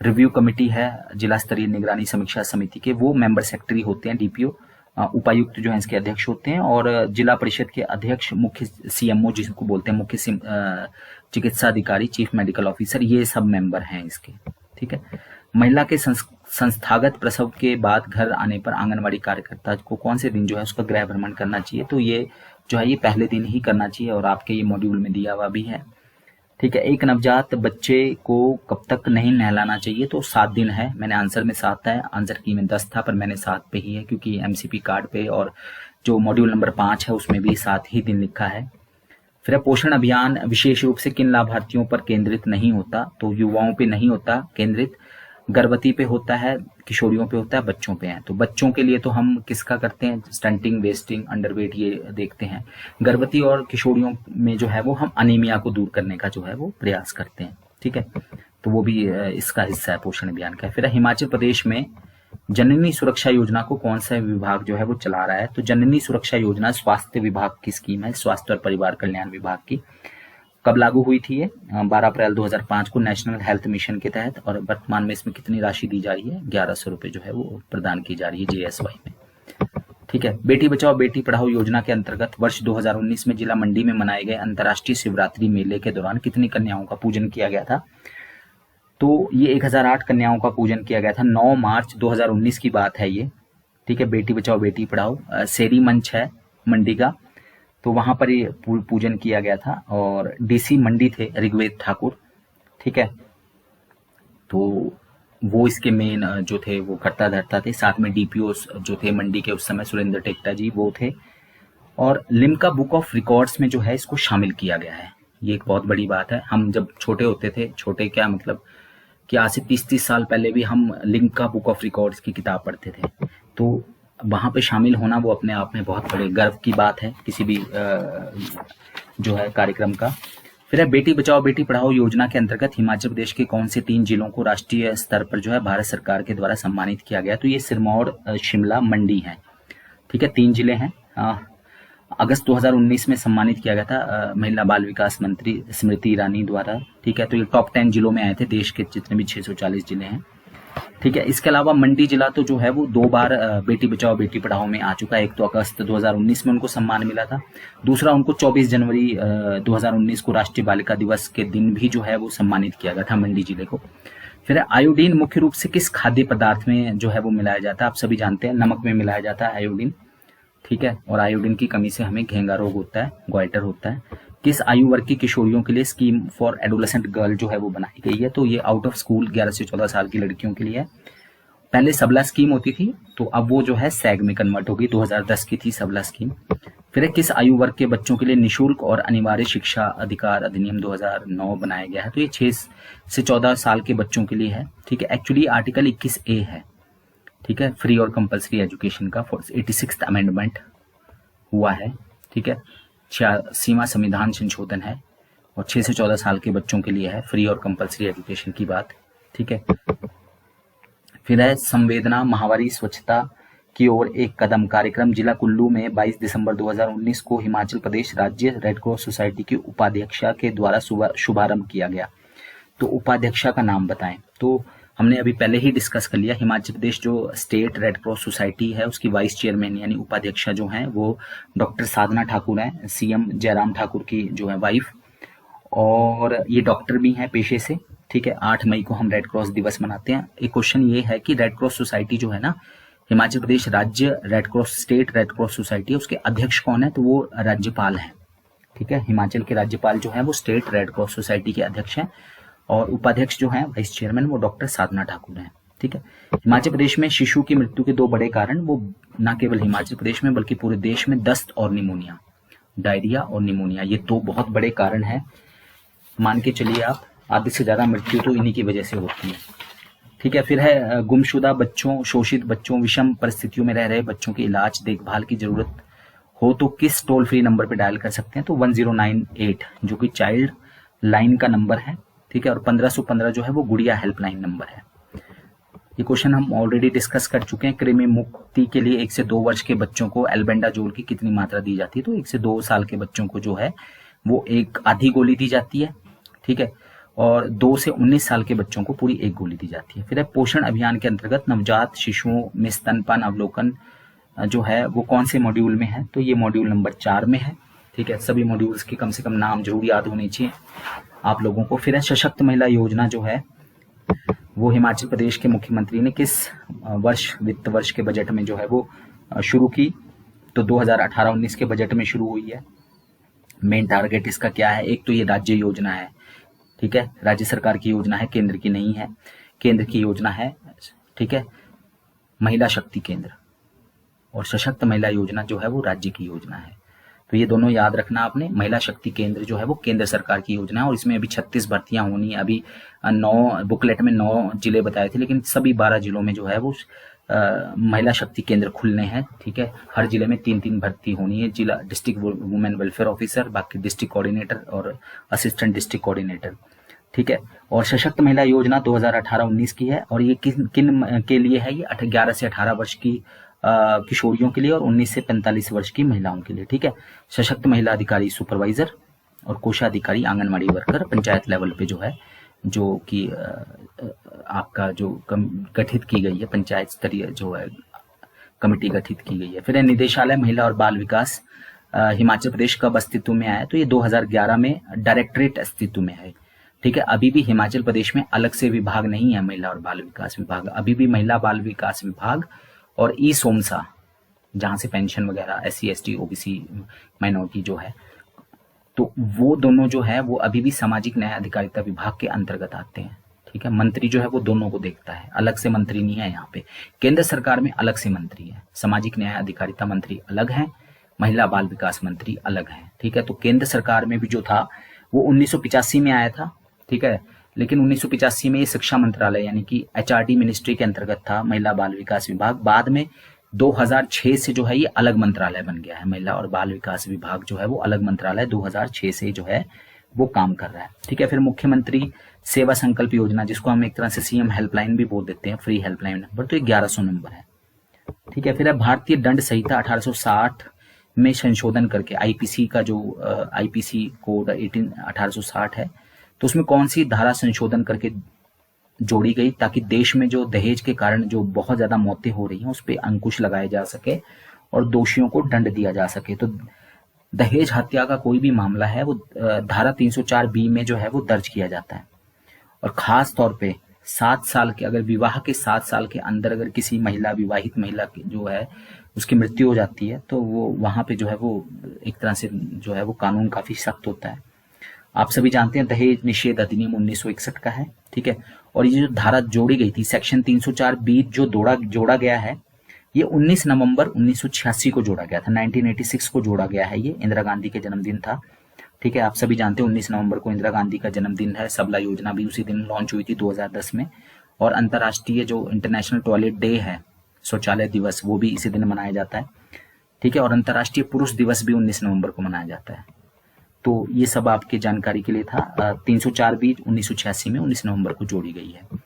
रिव्यू कमेटी है जिला स्तरीय निगरानी समीक्षा समिति के, वो मेंबर सेक्रेटरी होते हैं डीपीओ। उपायुक्त जो है इसके अध्यक्ष होते हैं, और जिला परिषद के अध्यक्ष मुख्य सीएमओ जिसको बोलते हैं, मुख्य चिकित्सा अधिकारी, चीफ मेडिकल ऑफिसर, ये सब मेंबर हैं इसके, ठीक है। महिला के संस्थागत प्रसव के बाद घर आने पर आंगनवाड़ी कार्यकर्ता को कौन से दिन जो है उसका गृह भ्रमण करना चाहिए? तो ये जो है ये पहले दिन ही करना चाहिए, और आपके ये मॉड्यूल में दिया हुआ भी है, ठीक है। एक नवजात बच्चे को कब तक नहीं नहलाना चाहिए? तो 7 दिन है। मैंने आंसर में 7 है, आंसर की में 10 था, पर मैंने 7 पे ही है, क्योंकि एमसीपी कार्ड पे और जो मॉड्यूल नंबर 5 है उसमें भी 7 ही दिन लिखा है। फिर पोषण अभियान विशेष रूप से किन लाभार्थियों पर केंद्रित नहीं होता? तो युवाओं पे नहीं होता केंद्रित, गर्भवती पे होता है, किशोरियों पे होता है, बच्चों पे है। तो बच्चों के लिए तो हम किसका करते हैं? स्टंटिंग, वेस्टिंग, अंडरवेट, ये देखते हैं। गर्भवती और किशोरियों में जो है वो हम अनीमिया को दूर करने का जो है वो प्रयास करते हैं, ठीक है। तो वो भी इसका हिस्सा है पोषण अभियान का। फिर हिमाचल प्रदेश में जननी सुरक्षा योजना को कौन सा विभाग जो है वो चला रहा है? तो जननी सुरक्षा योजना स्वास्थ्य विभाग की स्कीम है, स्वास्थ्य और परिवार कल्याण विभाग की। कब लागू हुई थी ये? 12 अप्रैल 2005 को नेशनल हेल्थ मिशन के तहत, और वर्तमान में इसमें कितनी राशि दी जा रही है? 1100 रुपए जो है वो प्रदान की जा रही है जेएसवाई में, ठीक है। बेटी बचाओ बेटी पढ़ाओ योजना के अंतर्गत वर्ष 2019 में जिला मंडी में मनाए गए अंतर्राष्ट्रीय शिवरात्रि मेले के दौरान कितनी कन्याओं का पूजन किया गया था? तो ये 1008 कन्याओं का पूजन किया गया था। 9 मार्च 2019 की बात है ये, ठीक है। बेटी बचाओ बेटी पढ़ाओ शेरी मंच है मंडी का, तो वहां पर ये पूजन किया गया था, और डीसी मंडी थे ऋग्वेद ठाकुर, ठीक है। तो वो इसके मेन जो थे वो कर्ता धर्ता थे। साथ में डीपीओ जो थे मंडी के उस समय सुरेंद्र टेक्टा जी वो थे, और लिम्का बुक ऑफ रिकॉर्ड्स में जो है इसको शामिल किया गया है। ये एक बहुत बड़ी बात है। हम जब छोटे होते थे, छोटे क्या मतलब कि आज से 30 साल पहले भी हम लिम्का बुक ऑफ रिकॉर्ड्स की किताब पढ़ते थे, तो वहाँ पे शामिल होना वो अपने आप में बहुत बड़े गर्व की बात है किसी भी जो है कार्यक्रम का। फिर है बेटी बचाओ बेटी पढ़ाओ योजना के अंतर्गत हिमाचल प्रदेश के कौन से 3 जिलों को राष्ट्रीय स्तर पर जो है भारत सरकार के द्वारा सम्मानित किया गया? तो ये सिरमौर, शिमला, मंडी है, ठीक है। 3 जिले हैं। अगस्त 2019 में सम्मानित किया गया था महिला बाल विकास मंत्री स्मृति ईरानी द्वारा, ठीक है। तो ये टॉप 10 जिलों में आए थे देश के जितने भी 640 जिले हैं, ठीक है। इसके अलावा मंडी जिला तो जो है वो 2 बार बेटी बचाओ बेटी पढ़ाओ में आ चुका है। एक तो अगस्त 2019 में उनको सम्मान मिला था, दूसरा उनको 24 जनवरी 2019 को राष्ट्रीय बालिका दिवस के दिन भी जो है वो सम्मानित किया गया था मंडी जिले को। फिर आयोडीन मुख्य रूप से किस खाद्य पदार्थ में जो है वो मिलाया जाता है? आप सभी जानते हैं नमक में मिलाया जाता है आयोडीन, ठीक है। और आयोडीन की कमी से हमें घेंगा रोग होता है, ग्वाइटर होता है। किस आयु वर्ग की किशोरियों के लिए स्कीम फॉर एडोलेसेंट गर्ल जो है वो बनाई गई है? तो ये आउट ऑफ स्कूल 11 से 14 साल की लड़कियों के लिए है। पहले सबला स्कीम होती थी, तो अब वो जो है सैग में कन्वर्ट होगी। 2010 की थी सबला स्कीम। फिर किस आयु वर्ग के बच्चों के लिए निःशुल्क और अनिवार्य शिक्षा अधिकार अधिनियम 2009 बनाया गया है? तो ये 6 से 14 साल के बच्चों के लिए है, ठीक है। एक्चुअली आर्टिकल 21A है, ठीक है। फ्री और कंपल्सरी एजुकेशन का 86th अमेंडमेंट हुआ है, ठीक है। 86वां संविधान संशोधन है, और 6 से 14 साल के बच्चों के लिए है फ्री और कंपल्सरी एजुकेशन की बात, ठीक है। फिर है संवेदना माहवारी स्वच्छता की ओर एक कदम कार्यक्रम जिला कुल्लू में 22 दिसंबर 2019 को हिमाचल प्रदेश राज्य रेड क्रॉस सोसाइटी की उपाध्यक्षा के द्वारा शुभारंभ किया गया। तो उपाध्यक्षा का नाम बताएं। तो हमने अभी पहले ही डिस्कस कर लिया, हिमाचल प्रदेश जो स्टेट रेड क्रॉस सोसाइटी है उसकी वाइस चेयरमैन यानी उपाध्यक्षा जो हैं वो डॉक्टर साधना ठाकुर हैं, सीएम जयराम ठाकुर की जो है वाइफ, और ये डॉक्टर भी हैं पेशे से। ठीक है, 8 मई को हम रेड क्रॉस दिवस मनाते हैं। एक क्वेश्चन ये है कि रेड क्रॉस सोसाइटी जो है ना, हिमाचल प्रदेश राज्य red cross state red cross society है, उसके अध्यक्ष कौन है? तो वो राज्यपाल हैं। ठीक है, हिमाचल के राज्यपाल जो है वो स्टेट रेड क्रॉस सोसाइटी के अध्यक्ष हैं, और उपाध्यक्ष जो हैं वाइस चेयरमैन वो डॉक्टर साधना ठाकुर हैं। ठीक है, हिमाचल प्रदेश में शिशु की मृत्यु के 2 बड़े कारण, वो न केवल हिमाचल प्रदेश में बल्कि पूरे देश में दस्त और निमोनिया, डायरिया और निमोनिया, ये 2 बहुत बड़े कारण हैं। मान के चलिए आप, आधे से ज्यादा मृत्यु तो इन्हीं की वजह से होती है। ठीक है, फिर है गुमशुदा बच्चों, शोषित बच्चों, विषम परिस्थितियों में रह रहे बच्चों के इलाज देखभाल की जरूरत हो तो किस टोल फ्री नंबर पे डायल कर सकते हैं? तो 1098 जो कि चाइल्ड लाइन का नंबर है। ठीक है, और 1515 जो है वो गुड़िया हेल्पलाइन नंबर है। ये क्वेश्चन हम ऑलरेडी डिस्कस कर चुके हैं। कृमि मुक्ति के लिए 1 से 2 वर्ष के बच्चों को एल्बेंडाजोल की कितनी मात्रा दी जाती है? तो 1 से 2 साल के बच्चों को जो है वो एक आधी गोली दी जाती है। ठीक है, और 2 से 19 साल के बच्चों को पूरी 1 गोली दी जाती है। फिर है पोषण अभियान के अंतर्गत नवजात शिशुओं में स्तनपान अवलोकन जो है वो कौन से मॉड्यूल में है? तो ये मॉड्यूल नंबर 4 में है। ठीक है, सभी मॉड्यूल्स के कम से कम नाम जरूर याद होने चाहिए आप लोगों को। फिर है सशक्त महिला योजना जो है वो हिमाचल प्रदेश के मुख्यमंत्री ने किस वित्त वर्ष के बजट में जो है वो शुरू की? तो 2018-19 के बजट में शुरू हुई है। मेन टारगेट इसका क्या है? एक तो ये राज्य योजना है, ठीक है, राज्य सरकार की योजना है, केंद्र की नहीं है। केंद्र की योजना है, ठीक है, महिला शक्ति केंद्र, और सशक्त महिला योजना जो है वो राज्य की योजना है। तो ये दोनों याद रखना आपने। महिला शक्ति केंद्र जो है वो केंद्र सरकार की योजना है, और इसमें अभी 36 भर्तियां होनी है। अभी 9 बुकलेट में 9 जिले बताए थे, लेकिन सभी 12 जिलों में जो है वो महिला शक्ति केंद्र खुलने हैं। ठीक है, हर जिले में 3-3 भर्ती होनी है। जिला डिस्ट्रिक्ट वुमेन वेलफेयर ऑफिसर, बाकी डिस्ट्रिक्ट कोऑर्डिनेटर और असिस्टेंट डिस्ट्रिक्ट कोऑर्डिनेटर। ठीक है, और सशक्त महिला योजना 2018-19 की है, और ये किन के लिए है? ये 11 से 18 वर्ष की किशोरियों के लिए और 19 से 45 वर्ष की महिलाओं के लिए। ठीक है, सशक्त महिला अधिकारी सुपरवाइजर और कोषाधिकारी आंगनवाड़ी वर्कर पंचायत लेवल पे जो है, जो कि आपका जो गठित की गई है, पंचायत स्तरीय जो है कमेटी गठित की गई है। फिर निदेशालय महिला और बाल विकास हिमाचल प्रदेश कब अस्तित्व में आया? तो ये 2011 में डायरेक्टरेट अस्तित्व में है। ठीक है, अभी भी हिमाचल प्रदेश में अलग से विभाग नहीं है महिला और बाल विकास विभाग। अभी भी महिला बाल विकास विभाग और ई सोमसा, जहां से पेंशन वगैरह SC ST OBC माइनॉरिटी जो है, तो वो दोनों जो है वो अभी भी सामाजिक न्याय अधिकारिता विभाग के अंतर्गत आते हैं। ठीक है, मंत्री जो है वो दोनों को देखता है, अलग से मंत्री नहीं है यहाँ पे। केंद्र सरकार में अलग से मंत्री है, सामाजिक न्याय अधिकारिता मंत्री अलग है, महिला बाल विकास मंत्री अलग है। ठीक है, तो केंद्र सरकार में भी जो था वो 1985 में आया था। ठीक है, लेकिन 1985 में ये शिक्षा मंत्रालय यानी कि HRD मिनिस्ट्री के अंतर्गत था महिला बाल विकास विभाग। बाद में 2006 से जो है ये अलग मंत्रालय बन गया है। महिला और बाल विकास विभाग जो है वो अलग मंत्रालय 2006 से जो है वो काम कर रहा है। ठीक है, फिर मुख्यमंत्री सेवा संकल्प योजना, जिसको हम एक तरह से CM हेल्पलाइन भी बोल देते हैं, फ्री हेल्पलाइन नंबर, तो 1100 नंबर है। ठीक है, फिर है भारतीय दंड संहिता 1860 में संशोधन करके IPC का जो IPC कोड 1860 है, तो उसमें कौन सी धारा संशोधन करके जोड़ी गई ताकि देश में जो दहेज के कारण जो बहुत ज्यादा मौतें हो रही हैं उस पर अंकुश लगाया जा सके और दोषियों को दंड दिया जा सके? तो दहेज हत्या का कोई भी मामला है वो धारा 304B में जो है वो दर्ज किया जाता है, और खास तौर पे 7 साल के, अगर विवाह के 7 साल के अंदर अगर किसी महिला, विवाहित महिला की जो है उसकी मृत्यु हो जाती है, तो वो वहां पे जो है वो एक तरह से जो है वो कानून काफी सख्त होता है। आप सभी जानते हैं दहेज निषेध अधिनियम 1961 का है। ठीक है, और ये जो धारा जोड़ी गई थी, सेक्शन 304B जो जोड़ा गया है, ये 19 नवंबर 1986 को जोड़ा गया था। 1986 को जोड़ा गया है, ये इंदिरा गांधी के जन्मदिन था। ठीक है, आप सभी जानते हैं 19 नवंबर को इंदिरा गांधी का जन्मदिन है। सबला योजना भी उसी दिन लॉन्च हुई थी 2010 में, और अंतर्राष्ट्रीय जो इंटरनेशनल टॉयलेट डे है, शौचालय दिवस, वो भी इसी दिन मनाया जाता है। ठीक है, और अंतर्राष्ट्रीय पुरुष दिवस भी 19 नवंबर को मनाया जाता है। तो ये सब आपके जानकारी के लिए था। 304B 1986 में 19 नवंबर को जोड़ी गई है।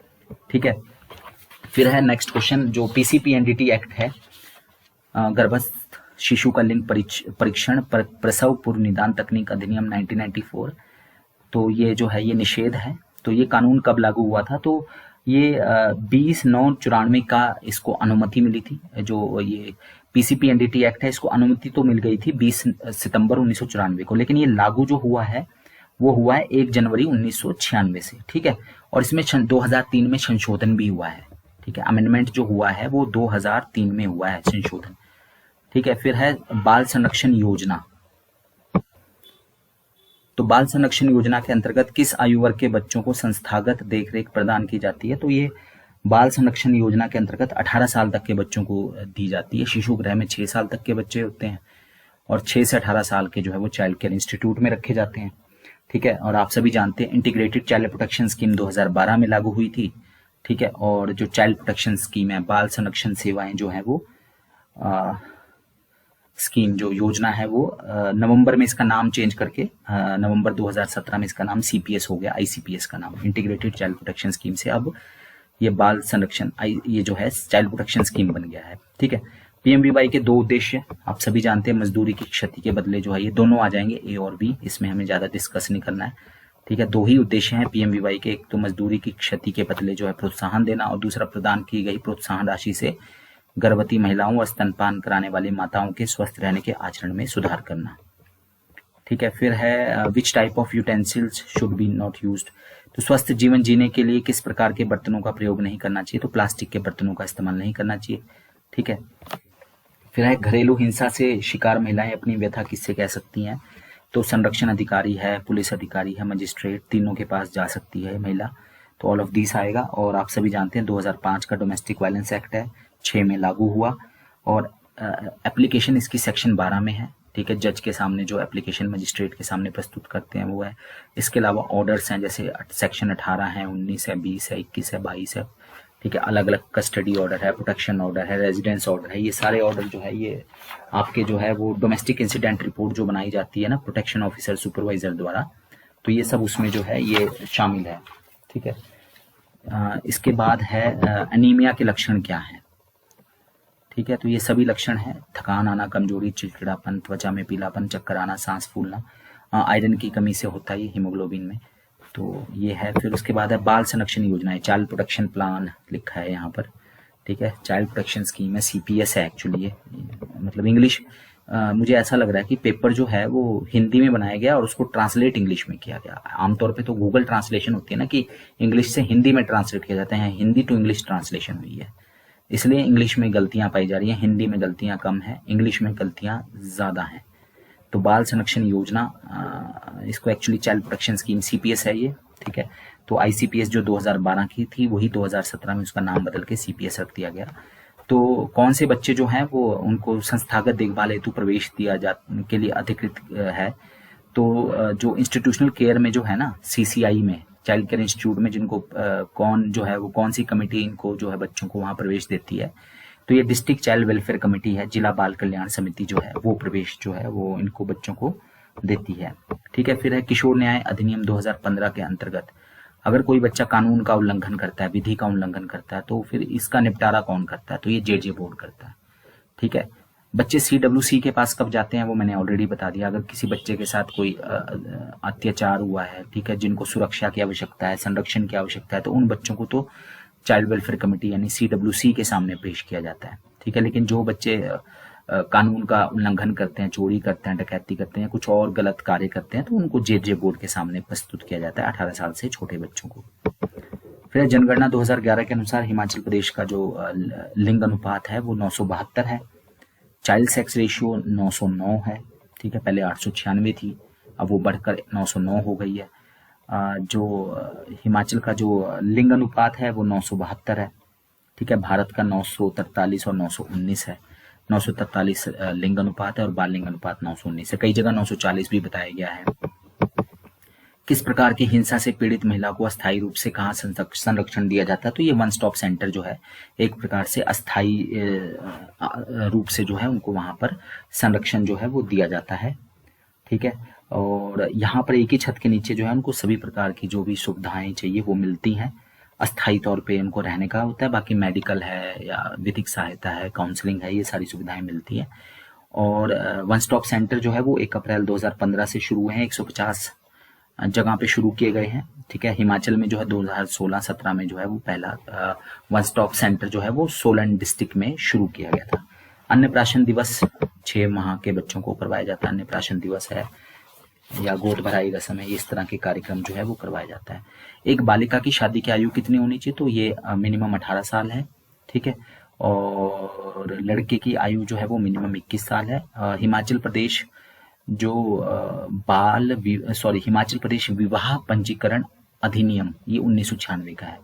ठीक है, फिर है नेक्स्ट क्वेश्चन जो PCPNDT एक्ट है, गर्भस्थ शिशु का लिंग परीक्षण प्रसव पूर्व निदान तकनीक अधिनियम 1994, तो ये जो है ये निषेध है। तो ये कानून कब लागू हुआ था? तो ये 20/9/94 का इसको अनुमति मिली थी। जो ये पीसीपी एनडीटी एक्ट है, इसको अनुमति तो मिल गई थी 20 सितंबर 1994 को, लेकिन ये लागू जो हुआ है वो हुआ है 1 जनवरी 1996 से। ठीक है, और इसमें 2003 में संशोधन भी हुआ है। ठीक है, अमेंडमेंट जो हुआ है वो 2003 में हुआ है संशोधन। ठीक है, फिर है बाल संरक्षण योजना। तो बाल संरक्षण योजना के अंतर्गत किस आयु वर्ग के बच्चों को संस्थागत देखरेख प्रदान की जाती है? तो ये बाल संरक्षण योजना के अंतर्गत 18 साल तक के बच्चों को दी जाती है। शिशु गृह में 6 साल तक के बच्चे होते हैं और 6 से 18 साल के जो है वो चाइल्ड केयर इंस्टीट्यूट में रखे जाते हैं। ठीक है, और आप सभी जानते हैं इंटीग्रेटेड चाइल्ड प्रोटेक्शन स्कीम 2012 में लागू हुई थी। ठीक है, और जो चाइल्ड प्रोटेक्शन स्कीम है, बाल संरक्षण सेवाएं जो है वो स्कीम जो योजना है वो नवंबर में इसका नाम चेंज करके नवंबर 2017 में इसका नाम सीपीएस हो गया, आईसीपीएस का नाम, इंटीग्रेटेड चाइल्ड प्रोटेक्शन स्कीम से अब ये बाल संरक्षण ये जो है चाइल्ड प्रोटेक्शन स्कीम बन गया है। ठीक है, पीएमवीवाई के 2 उद्देश्य आप सभी जानते हैं, मजदूरी की क्षति के बदले जो है ये दोनों आ जाएंगे, ए और बी, इसमें हमें ज्यादा डिस्कस नहीं करना है। ठीक है, 2 ही उद्देश्य हैं पीएमवीवाई के, एक तो मजदूरी की क्षति के बदले जो है प्रोत्साहन देना और दूसरा प्रदान की गई प्रोत्साहन राशि से गर्भवती महिलाओं और स्तनपान कराने वाली माताओं के स्वस्थ रहने के आचरण में सुधार करना। ठीक है, फिर है which type of utensils should be not used. तो स्वस्थ जीवन जीने के लिए किस प्रकार के बर्तनों का प्रयोग नहीं करना चाहिए? तो प्लास्टिक के बर्तनों का इस्तेमाल नहीं करना चाहिए। ठीक है, फिर है घरेलू हिंसा से शिकार महिलाएं अपनी व्यथा किससे कह सकती हैं? तो संरक्षण अधिकारी है, पुलिस अधिकारी है, मजिस्ट्रेट, तीनों के पास जा सकती है महिला। तो ऑल ऑफ दिस आएगा। और आप सभी जानते हैं 2005 का डोमेस्टिक वायलेंस एक्ट है, 6 में लागू हुआ और एप्लीकेशन इसकी सेक्शन 12 में है। ठीक है, जज के सामने जो एप्लीकेशन मजिस्ट्रेट के सामने प्रस्तुत करते हैं वो है। इसके अलावा ऑर्डर्स हैं, जैसे सेक्शन 18 है, 19 है, 20 है, 21 है, 22 है। ठीक है, अलग अलग कस्टडी ऑर्डर है, प्रोटेक्शन ऑर्डर है, रेजिडेंस ऑर्डर है। ये सारे ऑर्डर जो है ये आपके जो है वो डोमेस्टिक इंसिडेंट रिपोर्ट जो बनाई जाती है ना प्रोटेक्शन ऑफिसर सुपरवाइजर द्वारा, तो ये सब उसमें जो है ये शामिल है। ठीक है, इसके बाद है एनीमिया के लक्षण क्या है? ठीक है, तो ये सभी लक्षण हैं, थकान आना, कमजोरी, चिड़चिड़ापन, त्वचा में पीलापन, चक्कर आना, सांस फूलना, आयरन की कमी से होता है ये हीमोग्लोबिन में। तो ये है। फिर उसके बाद है बाल संरक्षण योजनाएं, चाइल्ड प्रोटेक्शन प्लान लिखा है यहाँ पर। ठीक है, चाइल्ड प्रोटेक्शन स्कीम है, सीपीएस है एक्चुअली ये, मतलब इंग्लिश मुझे ऐसा लग रहा है कि पेपर जो है वो हिंदी में बनाया गया और उसको ट्रांसलेट इंग्लिश में किया गया। आमतौर पे तो गूगल ट्रांसलेशन होती है ना कि इंग्लिश से हिंदी में ट्रांसलेट किया जाता है, हिंदी टू इंग्लिश ट्रांसलेशन हुई है, इसलिए इंग्लिश में गलतियां पाई जा रही हैं, हिंदी में गलतियां कम है, इंग्लिश में गलतियां ज्यादा हैं। तो बाल संरक्षण योजना इसको actually child protection scheme CPS है ये। ठीक है, तो आईसीपीएस जो 2012 की थी वही 2017 में उसका नाम बदल के सीपीएस रख दिया गया। तो कौन से बच्चे जो हैं वो उनको संस्थागत देखभाल हेतु प्रवेश दिया जाने के लिए अधिकृत है? तो जो इंस्टीट्यूशनल केयर में जो है ना, सीसीआई में, चाइल्ड केयर इंस्टीट्यूट में, जिनको कौन जो है वो कौन सी कमेटी इनको जो है बच्चों को वहां प्रवेश देती है? तो ये डिस्ट्रिक्ट चाइल्ड वेलफेयर कमेटी है, जिला बाल कल्याण समिति जो है वो प्रवेश जो है वो इनको बच्चों को देती है। ठीक है, फिर है किशोर न्याय अधिनियम 2015 के अंतर्गत अगर कोई बच्चा कानून का उल्लंघन करता है, विधि का उल्लंघन करता है, तो फिर इसका निपटारा कौन करता है? तो ये जेजे बोर्ड करता है। ठीक है, बच्चे सीडब्ल्यूसी के पास कब जाते हैं वो मैंने ऑलरेडी बता दिया। अगर किसी बच्चे के साथ कोई अत्याचार हुआ है, ठीक है, जिनको सुरक्षा की आवश्यकता है, संरक्षण की आवश्यकता है, तो उन बच्चों को तो चाइल्ड वेलफेयर कमेटी यानी सीडब्ल्यूसी के सामने पेश किया जाता है। ठीक है, लेकिन जो बच्चे कानून का उल्लंघन करते हैं, चोरी करते हैं, डकैती करते हैं, कुछ और गलत कार्य करते हैं, तो उनको जेजे बोर्ड के सामने प्रस्तुत किया जाता है, 18 साल से छोटे बच्चों को। फिर जनगणना 2011 के अनुसार हिमाचल प्रदेश का जो लिंग अनुपात है वो 972 है। चाइल्ड सेक्स रेशियो 909 है। ठीक है, पहले 896 थी, अब वो बढ़कर 909 हो गई है। जो हिमाचल का जो लिंग अनुपात है वो 972 है। ठीक है, भारत का 943 और 919 है। 943 लिंग अनुपात है और बाल लिंग अनुपात 919 है। कई जगह 940 भी बताया गया है। किस प्रकार की हिंसा से पीड़ित महिला को अस्थायी रूप से कहाँ संरक्षण दिया जाता है? तो ये वन स्टॉप सेंटर जो है एक प्रकार से अस्थायी रूप से जो है उनको वहां पर संरक्षण जो है वो दिया जाता है। ठीक है, और यहाँ पर एक ही छत के नीचे जो है उनको सभी प्रकार की जो भी सुविधाएं चाहिए वो मिलती हैं। अस्थायी तौर पे उनको रहने का होता है, बाकी मेडिकल है या विधिक सहायता है, काउंसलिंग है, ये सारी सुविधाएं मिलती हैं। और वन स्टॉप सेंटर जो है वो 1 अप्रैल 2015 से शुरू हुए हैं। 150 जगह पे शुरू किए गए हैं। ठीक है, हिमाचल में जो है 2016-17 में जो है वो पहला वन स्टॉप सेंटर जो है वो सोलन डिस्ट्रिक्ट में शुरू किया गया था। अन्नप्राशन दिवस 6 माह के बच्चों को करवाया जाता है, अन्नप्राशन दिवस है या गोद भराई रस्म है, इस तरह के कार्यक्रम जो है वो करवाया जाता है। एक बालिका की शादी की आयु कितनी होनी चाहिए, तो ये मिनिमम 18 साल है। ठीक है, और लड़के की आयु जो है वो मिनिमम 21 साल है। हिमाचल प्रदेश जो हिमाचल प्रदेश विवाह पंजीकरण अधिनियम ये 1996 का है।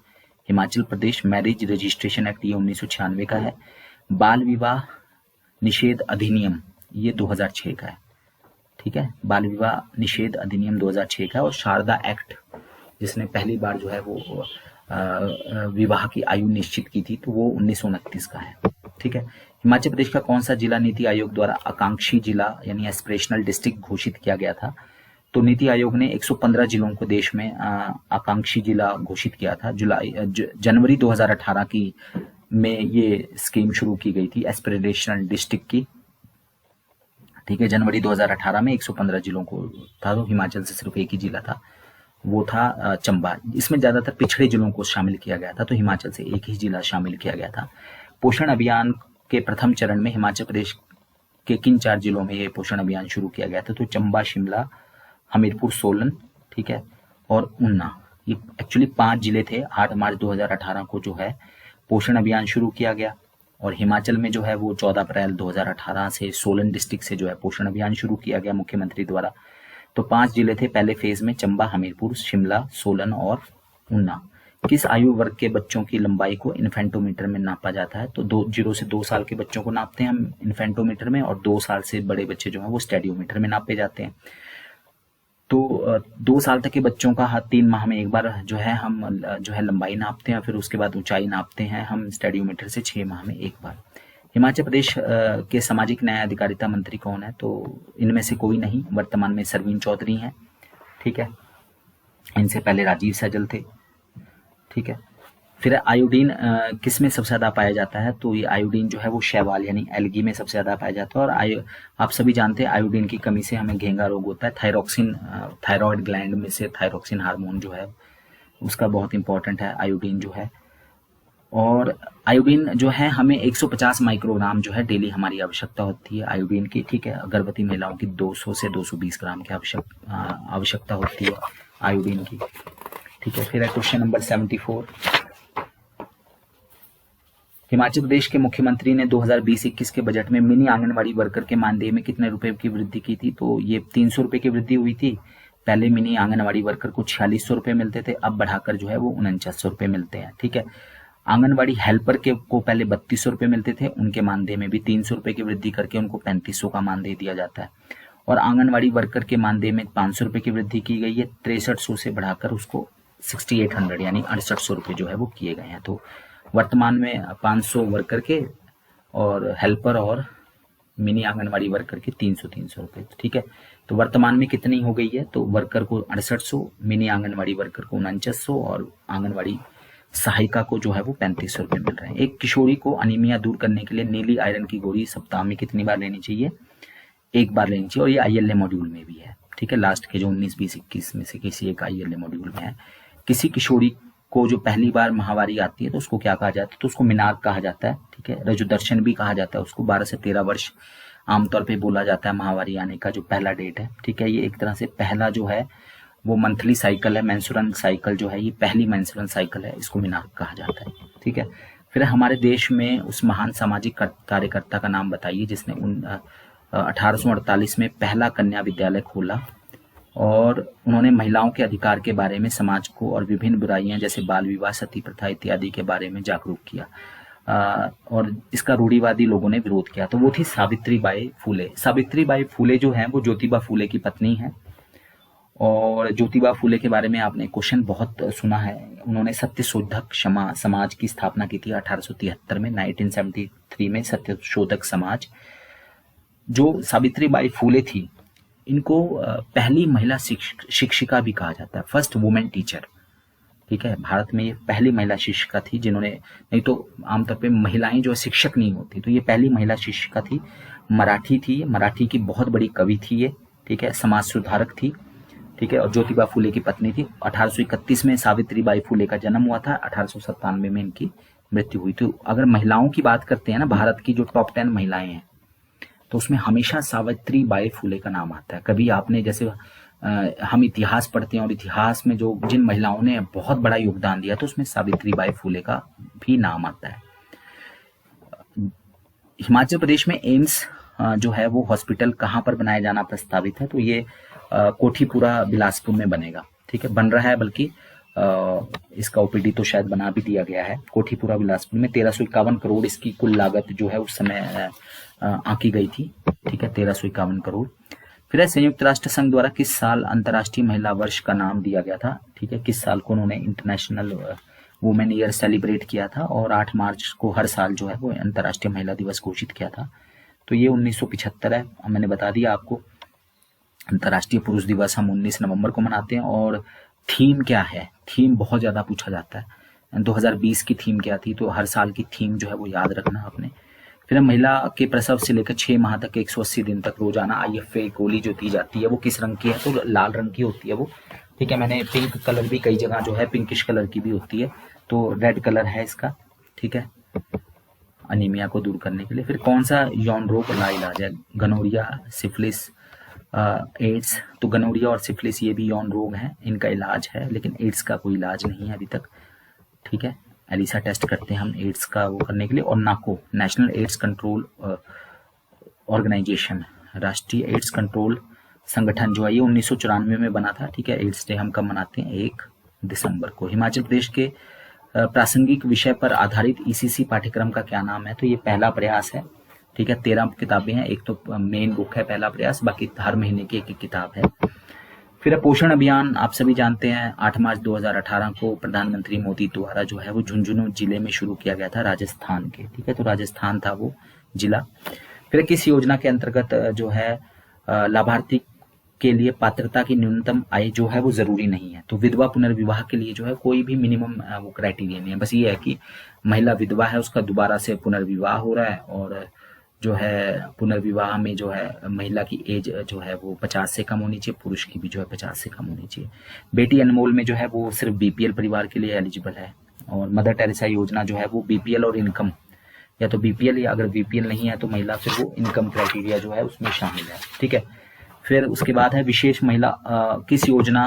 Himachal Pradesh marriage registration act ये 1996 का है। बाल विवाह निषेध अधिनियम ये 2006 का है। ठीक है, बाल विवाह निषेध अधिनियम 2006 का है। और शारदा एक्ट जिसने पहली बार जो है वो विवाह की आयु निश्चित की थी, तो वो 1929 का है। ठीक है, हिमाचल प्रदेश का कौन सा जिला नीति आयोग द्वारा आकांक्षी जिला यानी एस्पिरेशनल डिस्ट्रिक्ट घोषित किया गया था, तो नीति आयोग ने 115 जिलों को देश में आकांक्षी जिला घोषित किया था। जनवरी 2018 की में ये स्कीम शुरू की गई थी एस्पिरेशनल डिस्ट्रिक्ट की। ठीक है, जनवरी 2018 में 115 जिलों को था, तो हिमाचल से सिर्फ एक ही जिला था, वो था चंबा। इसमें ज्यादातर पिछड़े जिलों को शामिल किया गया था, तो हिमाचल से एक ही जिला शामिल किया गया था। पोषण अभियान के प्रथम चरण में हिमाचल प्रदेश के किन 4 जिलों में ये पोषण अभियान शुरू किया गया था, तो चंबा, शिमला, हमीरपुर, सोलन, ठीक है, और ऊना। ये एक्चुअली 5 जिले थे। 8 मार्च 2018 को जो है पोषण अभियान शुरू किया गया, और हिमाचल में जो है वो 14 अप्रैल 2018 से सोलन डिस्ट्रिक्ट से जो है पोषण अभियान शुरू किया गया मुख्यमंत्री द्वारा। तो 5 जिले थे पहले फेज में, चंबा, हमीरपुर, शिमला, सोलन और ऊना। किस आयु वर्ग के बच्चों की लंबाई को इन्फेंटोमीटर में नापा जाता है, तो 0 से 2 साल के बच्चों को नापते हैं हम इन्फेंटोमीटर में, और 2 साल से बड़े बच्चे जो हैं वो स्टेडियोमीटर में नापे जाते हैं। तो 2 साल तक के बच्चों का 3 माह में एक बार जो है हम जो है लंबाई नापते हैं, फिर उसके बाद ऊंचाई नापते हैं हम स्टेडियोमीटर से 6 माह में एक बार। हिमाचल प्रदेश के सामाजिक न्याय अधिकारिता मंत्री कौन है, तो इनमें से कोई नहीं, वर्तमान में सरवीन चौधरी हैं। ठीक है, इनसे पहले राजीव सैजल थे। ठीक है, फिर आयोडीन किस में सबसे ज्यादा पाया जाता है, तो ये आयोडीन जो है वो शैवाल यानी एल्गी में सबसे ज्यादा पाया जाता है। और आप सभी जानते हैं आयोडीन की कमी से हमें घेंगा रोग होता है। थायरॉयड ग्लैंड में से थायरोक्सिन हार्मोन जो है उसका बहुत इंपॉर्टेंट है आयोडीन जो है। और आयोडीन जो है हमें 150 माइक्रोग्राम जो है डेली हमारी आवश्यकता होती है आयोडीन की। ठीक है, गर्भवती महिलाओं की 200 से 220 ग्राम की आवश्यकता होती है आयोडीन की। ठीक है, फिर है क्वेश्चन नंबर 74। हिमाचल प्रदेश के मुख्यमंत्री ने 2020-21 के बजट में मिनी आंगनवाड़ी वर्कर के मानदेय में कितने रुपए की वृद्धि की थी, तो ये 300 रुपए की वृद्धि हुई थी। पहले मिनी आंगनवाड़ी वर्कर को 4600 रुपए मिलते थे, अब बढ़ाकर जो है वो 4900 रुपए मिलते हैं। ठीक है, आंगनवाड़ी हेल्पर के को पहले 3200 रुपए मिलते थे, उनके मानदेय में भी 300 रुपए की वृद्धि करके उनको 3500 का मानदेय दिया जाता है। और आंगनवाड़ी वर्कर के मानदेय में 500 रुपए की वृद्धि की गई है, 6300 से बढ़ाकर उसको 6800 यानी 6800 रुपए जो है वो किए गए हैं। तो वर्तमान में 500 वर्कर के और हेल्पर और मिनी आंगनवाड़ी वर्कर के 300 रुपए। ठीक है, तो वर्तमान में कितनी हो गई है, तो वर्कर को 6800, मिनी आंगनवाड़ी वर्कर को 4900 और आंगनवाड़ी सहायिका को जो है वो 3500 रुपए मिल रहे हैं। एक किशोरी को अनीमिया दूर करने के लिए नीली आयरन की गोली सप्ताह में कितनी बार लेनी चाहिए, एक बार लेनी चाहिए। और ये ILA मॉड्यूल में भी है। ठीक है, लास्ट के जो 19, 20, 21 में से किसी एक ILA मॉड्यूल में है। किसी किशोरी को जो पहली बार महावारी आती है तो उसको क्या कहा जाता है, तो उसको मिनाक कहा जाता है। ठीक है, रजुदर्शन भी कहा जाता है उसको। 12 से 13 वर्ष आमतौर पे बोला जाता है महावारी आने का जो पहला डेट है। ठीक है, ये एक तरह से पहला जो है वो मंथली साइकिल है, मेंस्ट्रुअल साइकिल जो है ये पहली मेंस्ट्रुअल साइकिल है, इसको मिनाक कहा जाता है। ठीक है, फिर हमारे देश में उस महान सामाजिक कार्यकर्ता का नाम बताइए जिसने 1848 में पहला कन्या विद्यालय खोला और उन्होंने महिलाओं के अधिकार के बारे में समाज को और विभिन्न बुराइयां जैसे बाल विवाह, सती प्रथा इत्यादि के बारे में जागरूक किया। और इसका रूढ़िवादी लोगों ने विरोध किया, तो वो थी सावित्रीबाई फूले। सावित्रीबाई फूले जो है वो ज्योतिबा फूले की पत्नी है। और ज्योतिबा फूले के बारे में आपने क्वेश्चन बहुत सुना है। उन्होंने सत्यशोधक समाज की स्थापना की थी 1873 में। 1973 में सत्यशोधक समाज। जो सावित्रीबाई फूले थी इनको पहली महिला शिक्षिका भी कहा जाता है, फर्स्ट वुमेन टीचर। ठीक है, भारत में ये पहली महिला शिक्षिका थी जिन्होंने, नहीं तो आमतौर पे महिलाएं जो शिक्षक नहीं होती, तो ये पहली महिला शिक्षिका थी। मराठी थी, मराठी की बहुत बड़ी कवि थी ये। ठीक है, समाज सुधारक थी। ठीक है, और ज्योतिबा फूले की पत्नी थी। 1831 में सावित्री बाई फूले का जन्म हुआ था, 1897 में इनकी मृत्यु हुई। तो अगर महिलाओं की बात करते हैं ना, भारत की जो टॉप 10 महिलाएं हैं, तो उसमें हमेशा सावित्री बाई फूले का नाम आता है। कभी आपने जैसे हम इतिहास पढ़ते हैं और इतिहास में जो जिन महिलाओं ने बहुत बड़ा योगदान दिया, तो उसमें सावित्री बाई फूले का भी नाम आता है। हिमाचल प्रदेश में एम्स जो है वो हॉस्पिटल कहाँ पर बनाया जाना प्रस्तावित है, तो ये कोठीपुरा बिलासपुर में बनेगा। ठीक है, बन रहा है, बल्कि इसका ओपीडी तो शायद बना भी दिया गया है। कोठीपुरा बिलासपुर में 1351 करोड़ इसकी कुल लागत जो है उस समय आंकी गई थी। ठीक है, 1351 करोड़। फिर संयुक्त राष्ट्र संघ द्वारा किस साल अंतर्राष्ट्रीय महिला वर्ष का नाम दिया गया था? ठीक है, किस साल को उन्होंने इंटरनेशनल वुमेन ईयर सेलिब्रेट किया था, और 8 मार्च को हर साल जो है वो अंतर्राष्ट्रीय महिला दिवस घोषित किया था। तो ये 1975 है, मैंने बता दिया आपको। अंतर्राष्ट्रीय पुरुष दिवस हम 19 नवंबर को मनाते हैं। और थीम क्या है? थीम बहुत ज़्यादा पूछा जाता है। 2020 की थीम क्या थी? तो हर साल की थीम जो है वो याद रखना आपने। फिर महिला के प्रसव से लेकर 6 माह तक 180 दिन तक रोजाना IFA गोली जो दी जाती है वो किस रंग की है? तो लाल रंग की होती है वो। ठीक है, मैंने पिंक कलर भी कई जगह जो है पिंकिश कलर की भी होती है, तो रेड कलर है इसका। ठीक है, अनीमिया को दूर करने के लिए। फिर कौन सा यौन रोग का इलाज है? Gonorrhoea, syphilis, AIDS. तो गनोरिया और सिफिलिस ये भी यौन रोग हैं, इनका इलाज है, लेकिन एड्स का कोई इलाज नहीं है अभी तक। ठीक है, एलिसा टेस्ट करते हैं हम एड्स का वो करने के लिए। और नाको, नेशनल एड्स कंट्रोल ऑर्गेनाइजेशन, राष्ट्रीय एड्स कंट्रोल संगठन जो है ये 1994 में बना था। ठीक है, एड्स डे हम कब मनाते हैं? 1 दिसंबर को। हिमाचल प्रदेश के प्रासंगिक विषय पर आधारित ECC पाठ्यक्रम का क्या नाम है? तो ये पहला प्रयास है। ठीक है, 13 किताबें हैं, एक तो मेन बुक है पहला प्रयास, बाकी हर महीने की एक किताब है। फिर पोषण अभियान आप सभी जानते हैं, 8 मार्च 2018 को प्रधानमंत्री मोदी द्वारा जो है वो झुंझुनू जिले में शुरू किया गया था, राजस्थान के। ठीक है, तो राजस्थान था वो जिला। फिर किस योजना के अंतर्गत जो है लाभार्थी के लिए पात्रता की न्यूनतम आय जो है वो जरूरी नहीं है? तो विधवा पुनर्विवाह के लिए जो है कोई भी मिनिमम वो क्राइटेरिया नहीं है, बस ये है कि महिला विधवा है उसका दोबारा से पुनर्विवाह हो रहा है, और जो है पुनर्विवाह में जो है महिला की एज जो है वो 50 से कम होनी चाहिए, पुरुष की भी जो है 50 से कम होनी चाहिए। बेटी अनमोल में जो है वो सिर्फ BPL परिवार के लिए एलिजिबल है। और मदर टेरेसा योजना जो है वो BPL और इनकम, या तो BPL, या अगर BPL नहीं है तो महिला फिर वो इनकम क्राइटेरिया जो है उसमें शामिल है। ठीक है, फिर उसके बाद है विशेष महिला किस योजना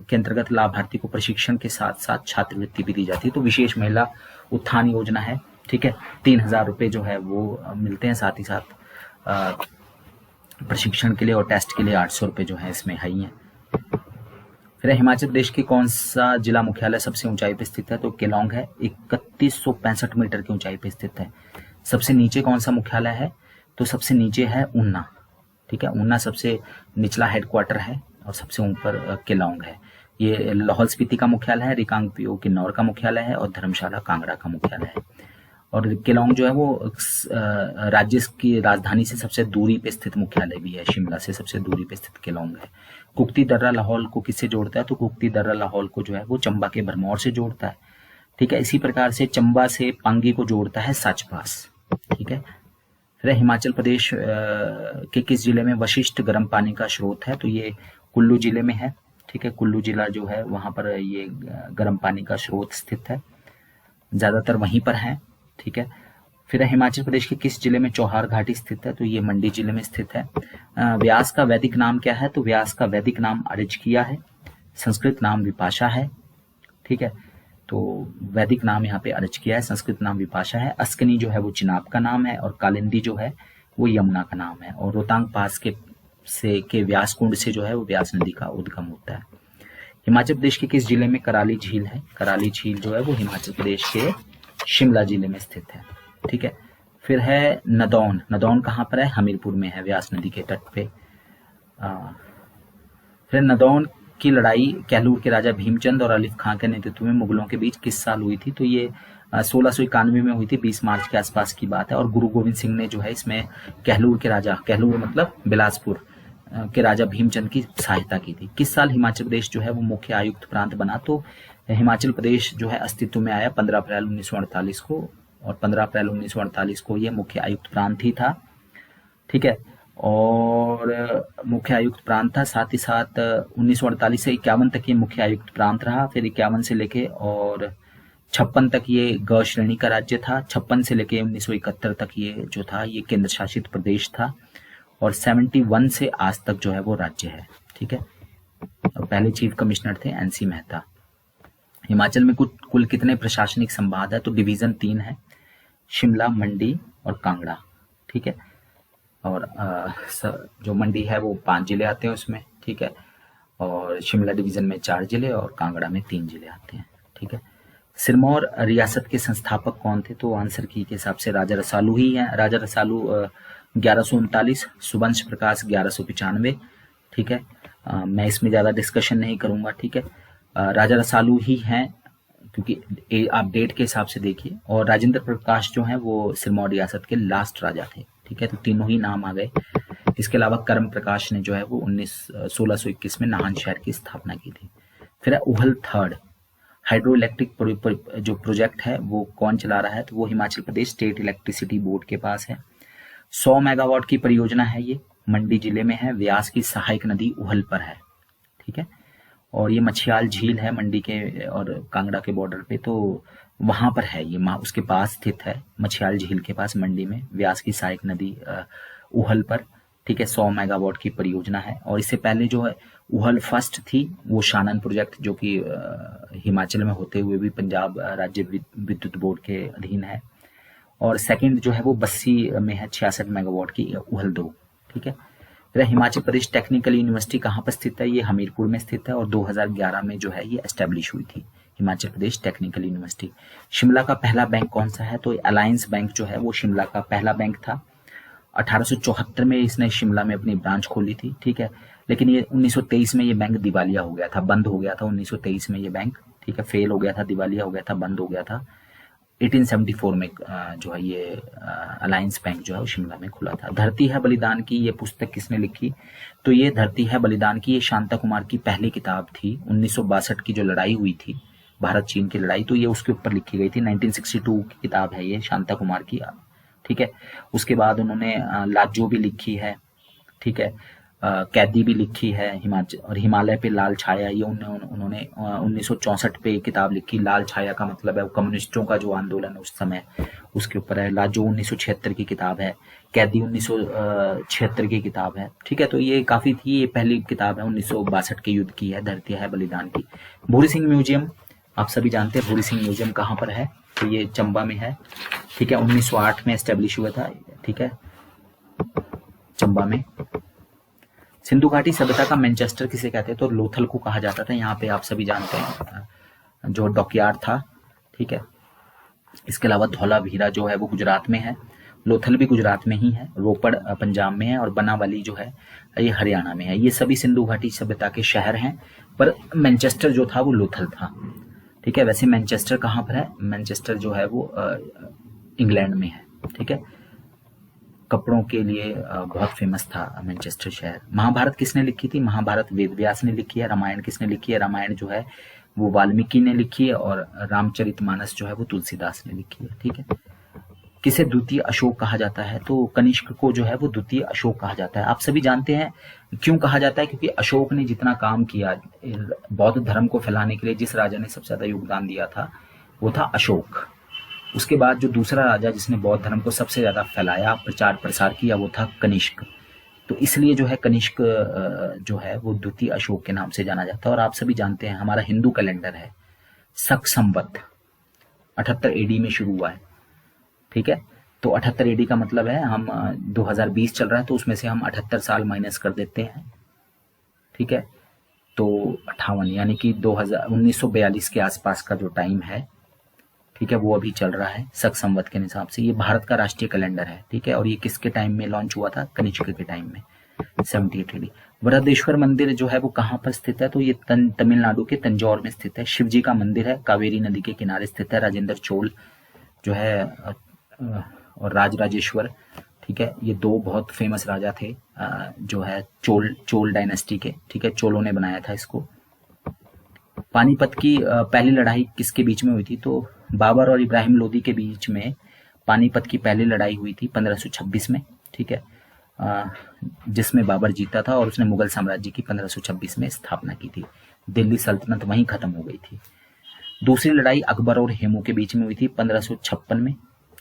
के अंतर्गत लाभार्थी को प्रशिक्षण के साथ साथ छात्रवृत्ति भी दी जाती है? तो विशेष महिला उत्थान योजना है। ठीक है, 3000 रुपये जो है वो मिलते हैं, साथ ही साथ प्रशिक्षण के लिए और टेस्ट के लिए 800 रुपये जो है इसमें है ही है। फिर हिमाचल प्रदेश के कौन सा जिला मुख्यालय सबसे ऊंचाई पर स्थित है? तो केलोंग है, 3165 मीटर की ऊंचाई पर स्थित है। सबसे नीचे कौन सा मुख्यालय है? तो सबसे नीचे है ऊना। ठीक है, ऊना सबसे निचला हेडक्वार्टर है, और सबसे ऊपर केलोंग है। ये लाहौल स्पीति का मुख्यालय है, रिकांगपिओ किन्नौर का मुख्यालय है, और धर्मशाला कांगड़ा का मुख्यालय है। और केलोंग जो है वो राज्य की राजधानी से सबसे दूरी पे स्थित मुख्यालय भी है, शिमला से सबसे दूरी पे स्थित केलोंग है। कुक्ती दर्रा लाहौल को किससे जोड़ता है? तो कुक्ती दर्रा लाहौल को जो है वो चंबा के भरमौर से जोड़ता है। ठीक है, इसी प्रकार से चंबा से पांगी को जोड़ता है सच पास। ठीक है, फिर हिमाचल प्रदेश के किस जिले में वशिष्ठ गर्म पानी का स्रोत है? तो ये कुल्लू जिले में है। ठीक है, कुल्लू जिला जो है वहां पर ये गर्म पानी का स्रोत स्थित है, ज्यादातर वहीं पर है। ठीक है, फिर हिमाचल प्रदेश के किस जिले में चौहार घाटी स्थित है? तो ये मंडी जिले में स्थित है। व्यास का वैदिक नाम क्या है? तो व्यास का वैदिक नाम अरिचकिया है, संस्कृत नाम विपाशा है। ठीक है, तो वैदिक नाम यहाँ पे अरिचकिया है, संस्कृत नाम विपाशा है। अस्कनी जो है वो चिनाब का नाम है, और कालिंदी जो है वो यमुना का नाम है। और रोहतांग पास के व्यास कुंड से जो है वो व्यास नदी का उद्गम होता है। हिमाचल प्रदेश के किस जिले में कराली झील है? कराली झील जो है वो हिमाचल प्रदेश के शिमला जिले में स्थित है। ठीक है, फिर है नदौन। नदौन कहाँ पर है? हमीरपुर में है, व्यास नदी के तट पे। फिर नदौन की लड़ाई कहलूर के राजा भीमचंद और अलीफ खां के नेतृत्व में मुगलों के बीच किस साल हुई थी? तो ये 1691 में हुई थी, 20 मार्च के आसपास की बात है। और गुरु गोविंद सिंह ने जो है इसमें कहलूर के राजा, कहलूर मतलब बिलासपुर के राजा भीमचंद की सहायता की थी। किस साल हिमाचल प्रदेश जो है वो मुख्य आयुक्त प्रांत बना? तो हिमाचल प्रदेश जो है अस्तित्व में आया 15 अप्रैल 1948 को, और 15 अप्रैल 1948 को ये मुख्य आयुक्त प्रांत ही था। ठीक है, और मुख्य आयुक्त प्रांत था। साथ ही साथ 1948 से 51 तक ये मुख्य आयुक्त प्रांत रहा। फिर 51 से लेके और 56 तक ये ग श्रेणी का राज्य था। 56 से लेके 1971 तक ये जो था ये केंद्र शासित प्रदेश था। और 71 से आज तक जो है वो राज्य है। ठीक है। और पहले चीफ कमिश्नर थे एनसी मेहता। हिमाचल में कुल कितने प्रशासनिक संभाग है? तो डिवीजन 3 है, शिमला, मंडी और कांगड़ा। ठीक है। और जो मंडी है वो 5 जिले आते हैं उसमें। ठीक है। और शिमला डिवीजन में 4 जिले और कांगड़ा में 3 जिले आते हैं। ठीक है। सिरमौर रियासत के संस्थापक कौन थे? तो आंसर की के हिसाब से राजा रसालू ही है। राजा रसालू 1139, सुबंश प्रकाश 1195। ठीक है। मैं इसमें ज़्यादा डिस्कशन नहीं करूँगा। ठीक है। राजा रसालू ही हैं, क्योंकि आप डेट के हिसाब से देखिए। और राजेंद्र प्रकाश जो हैं वो सिरमौर रियासत के लास्ट राजा थे। ठीक है। तो तीनों ही नाम आ गए। इसके अलावा कर्म प्रकाश ने जो है वो 1621 में नाहन शहर की स्थापना की थी। फिर है उहल थर्ड हाइड्रो इलेक्ट्रिक जो प्रोजेक्ट है वो कौन चला रहा है? तो वो Himachal Pradesh state electricity board के पास है। 100 मेगावाट की परियोजना है, ये मंडी जिले में है। व्यास की सहायक नदी उहल पर है। ठीक है। और ये मछियाल झील है मंडी के और कांगड़ा के बॉर्डर पे, तो वहां पर है ये, उसके पास स्थित है, मछियाल झील के पास मंडी में, व्यास की सहायक नदी उहल पर। ठीक है। 100 मेगावाट की परियोजना है। और इससे पहले जो है उहल फर्स्ट थी, वो शानन प्रोजेक्ट जो कि हिमाचल में होते हुए भी पंजाब राज्य विद्युत बोर्ड के अधीन है। और सेकंड जो है वो बस्सी में है, 66 मेगावाट की उहल 2। ठीक है। फिर हिमाचल प्रदेश टेक्निकल यूनिवर्सिटी कहाँ पर स्थित है? ये हमीरपुर में स्थित है और 2011 में जो है ये एस्टेब्लिश हुई थी, हिमाचल प्रदेश टेक्निकल यूनिवर्सिटी। शिमला का पहला बैंक कौन सा है? तो अलायंस बैंक जो है वो शिमला का पहला बैंक था। 1874 में इसने शिमला में अपनी ब्रांच खोली थी। ठीक है। लेकिन ये 1923 में ये बैंक दिवालिया हो गया था, बंद हो गया था 1923 में ये बैंक। ठीक है। फेल हो गया था, दिवालिया हो गया था, बंद हो गया था। 1874 में जो है ये अलायंस बैंक जो है वो शिमला में खुला था। धरती है बलिदान की ये पुस्तक किसने लिखी? तो ये धरती है बलिदान की ये शांता कुमार की पहली किताब थी। 1962 की जो लड़ाई हुई थी, भारत चीन की लड़ाई, तो ये उसके ऊपर लिखी गई थी। 1962 की किताब है ये शांता कुमार की। ठीक है। उसके बाद उन्होंने लाजो भी लिखी है। ठीक है। कैदी भी लिखी है, हिमाचल और हिमालय पे लाल छाया, ये उन्होंने 1964 पे किताब लिखी। लाल छाया का मतलब है कम्युनिस्टों का जो आंदोलन उस समय, उसके ऊपर है। लाजो 1976 की किताब है। कैदी 1976 की किताब है। ठीक है। तो ये काफी थी, ये पहली किताब है 1962 के युद्ध की है, धरती है बलिदान की। भूरी सिंह म्यूजियम आप सभी जानते हैं, भूरी सिंह म्यूजियम कहाँ पर है? तो ये चंबा में है। ठीक है। 1908 में एस्टेब्लिश हुआ था। ठीक है। चंबा में। सिंधु घाटी सभ्यता का मैनचेस्टर किसे कहते हैं? तो लोथल को कहा जाता था। यहाँ पे आप सभी जानते हैं जो डॉकयार्ड था। ठीक है। इसके अलावा धौलावीरा जो है वो गुजरात में है। लोथल भी गुजरात में ही है। रोपड़ पंजाब में है और बनावाली जो है ये हरियाणा में है। ये सभी सिंधु घाटी सभ्यता के शहर हैं, पर मैनचेस्टर जो था वो लोथल था। ठीक है। वैसे मैनचेस्टर कहाँ पर है? मैनचेस्टर जो है वो इंग्लैंड में है। ठीक है। कपड़ों के लिए बहुत फेमस था मैनचेस्टर शहर। महाभारत किसने लिखी थी? महाभारत वेदव्यास ने लिखी है। रामायण किसने लिखी है? रामायण जो है वो वाल्मीकि ने लिखी है और रामचरितमानस जो है वो तुलसीदास ने लिखी है। ठीक है। किसे द्वितीय अशोक कहा जाता है? तो कनिष्क को जो है वो द्वितीय अशोक कहा जाता है। आप सभी जानते हैं क्यों कहा जाता है? क्योंकि अशोक ने जितना काम किया बौद्ध धर्म को फैलाने के लिए, जिस राजा ने सबसे ज्यादा योगदान दिया था वो था अशोक। उसके बाद जो दूसरा राजा जिसने बौद्ध धर्म को सबसे ज्यादा फैलाया, प्रचार प्रसार किया, वो था कनिष्क। तो इसलिए जो है कनिष्क जो है वो द्वितीय अशोक के नाम से जाना जाता है। और आप सभी जानते हैं हमारा हिंदू कैलेंडर है शक संवत 78 एडी में शुरू हुआ है। ठीक है। तो 78 एडी का मतलब है हम 2020 चल रहा है तो उसमें से हम 78 साल माइनस कर देते हैं। ठीक है। तो 58 यानी कि 1942 के आसपास का जो टाइम है, ठीक है, वो अभी चल रहा है शक संवत के हिसाब से। ये भारत का राष्ट्रीय कैलेंडर है। ठीक है। और ये किसके टाइम में लॉन्च हुआ था? कनिष्क के टाइम में 78 एडी। बृहदेश्वर मंदिर जो है वो कहाँ पर स्थित है? तो ये तमिलनाडु के तंजौर में स्थित है। शिव जी का मंदिर है, कावेरी नदी के किनारे स्थित है। राजेंद्र चोल जो है और राजराजेश्वर, ठीक है, ये दो बहुत फेमस राजा थे जो है चोल डायनेस्टी के। ठीक है। चोलों ने बनाया था इसको। पानीपत की पहली लड़ाई किसके बीच में हुई थी? तो बाबर और इब्राहिम लोदी के बीच में पानीपत की पहली लड़ाई हुई थी 1526 में। ठीक है। जिसमें बाबर जीता था और उसने मुगल साम्राज्य की 1526 में स्थापना की थी। दिल्ली सल्तनत वहीं खत्म हो गई थी। दूसरी लड़ाई अकबर और हेमू के बीच में हुई थी 1556 में,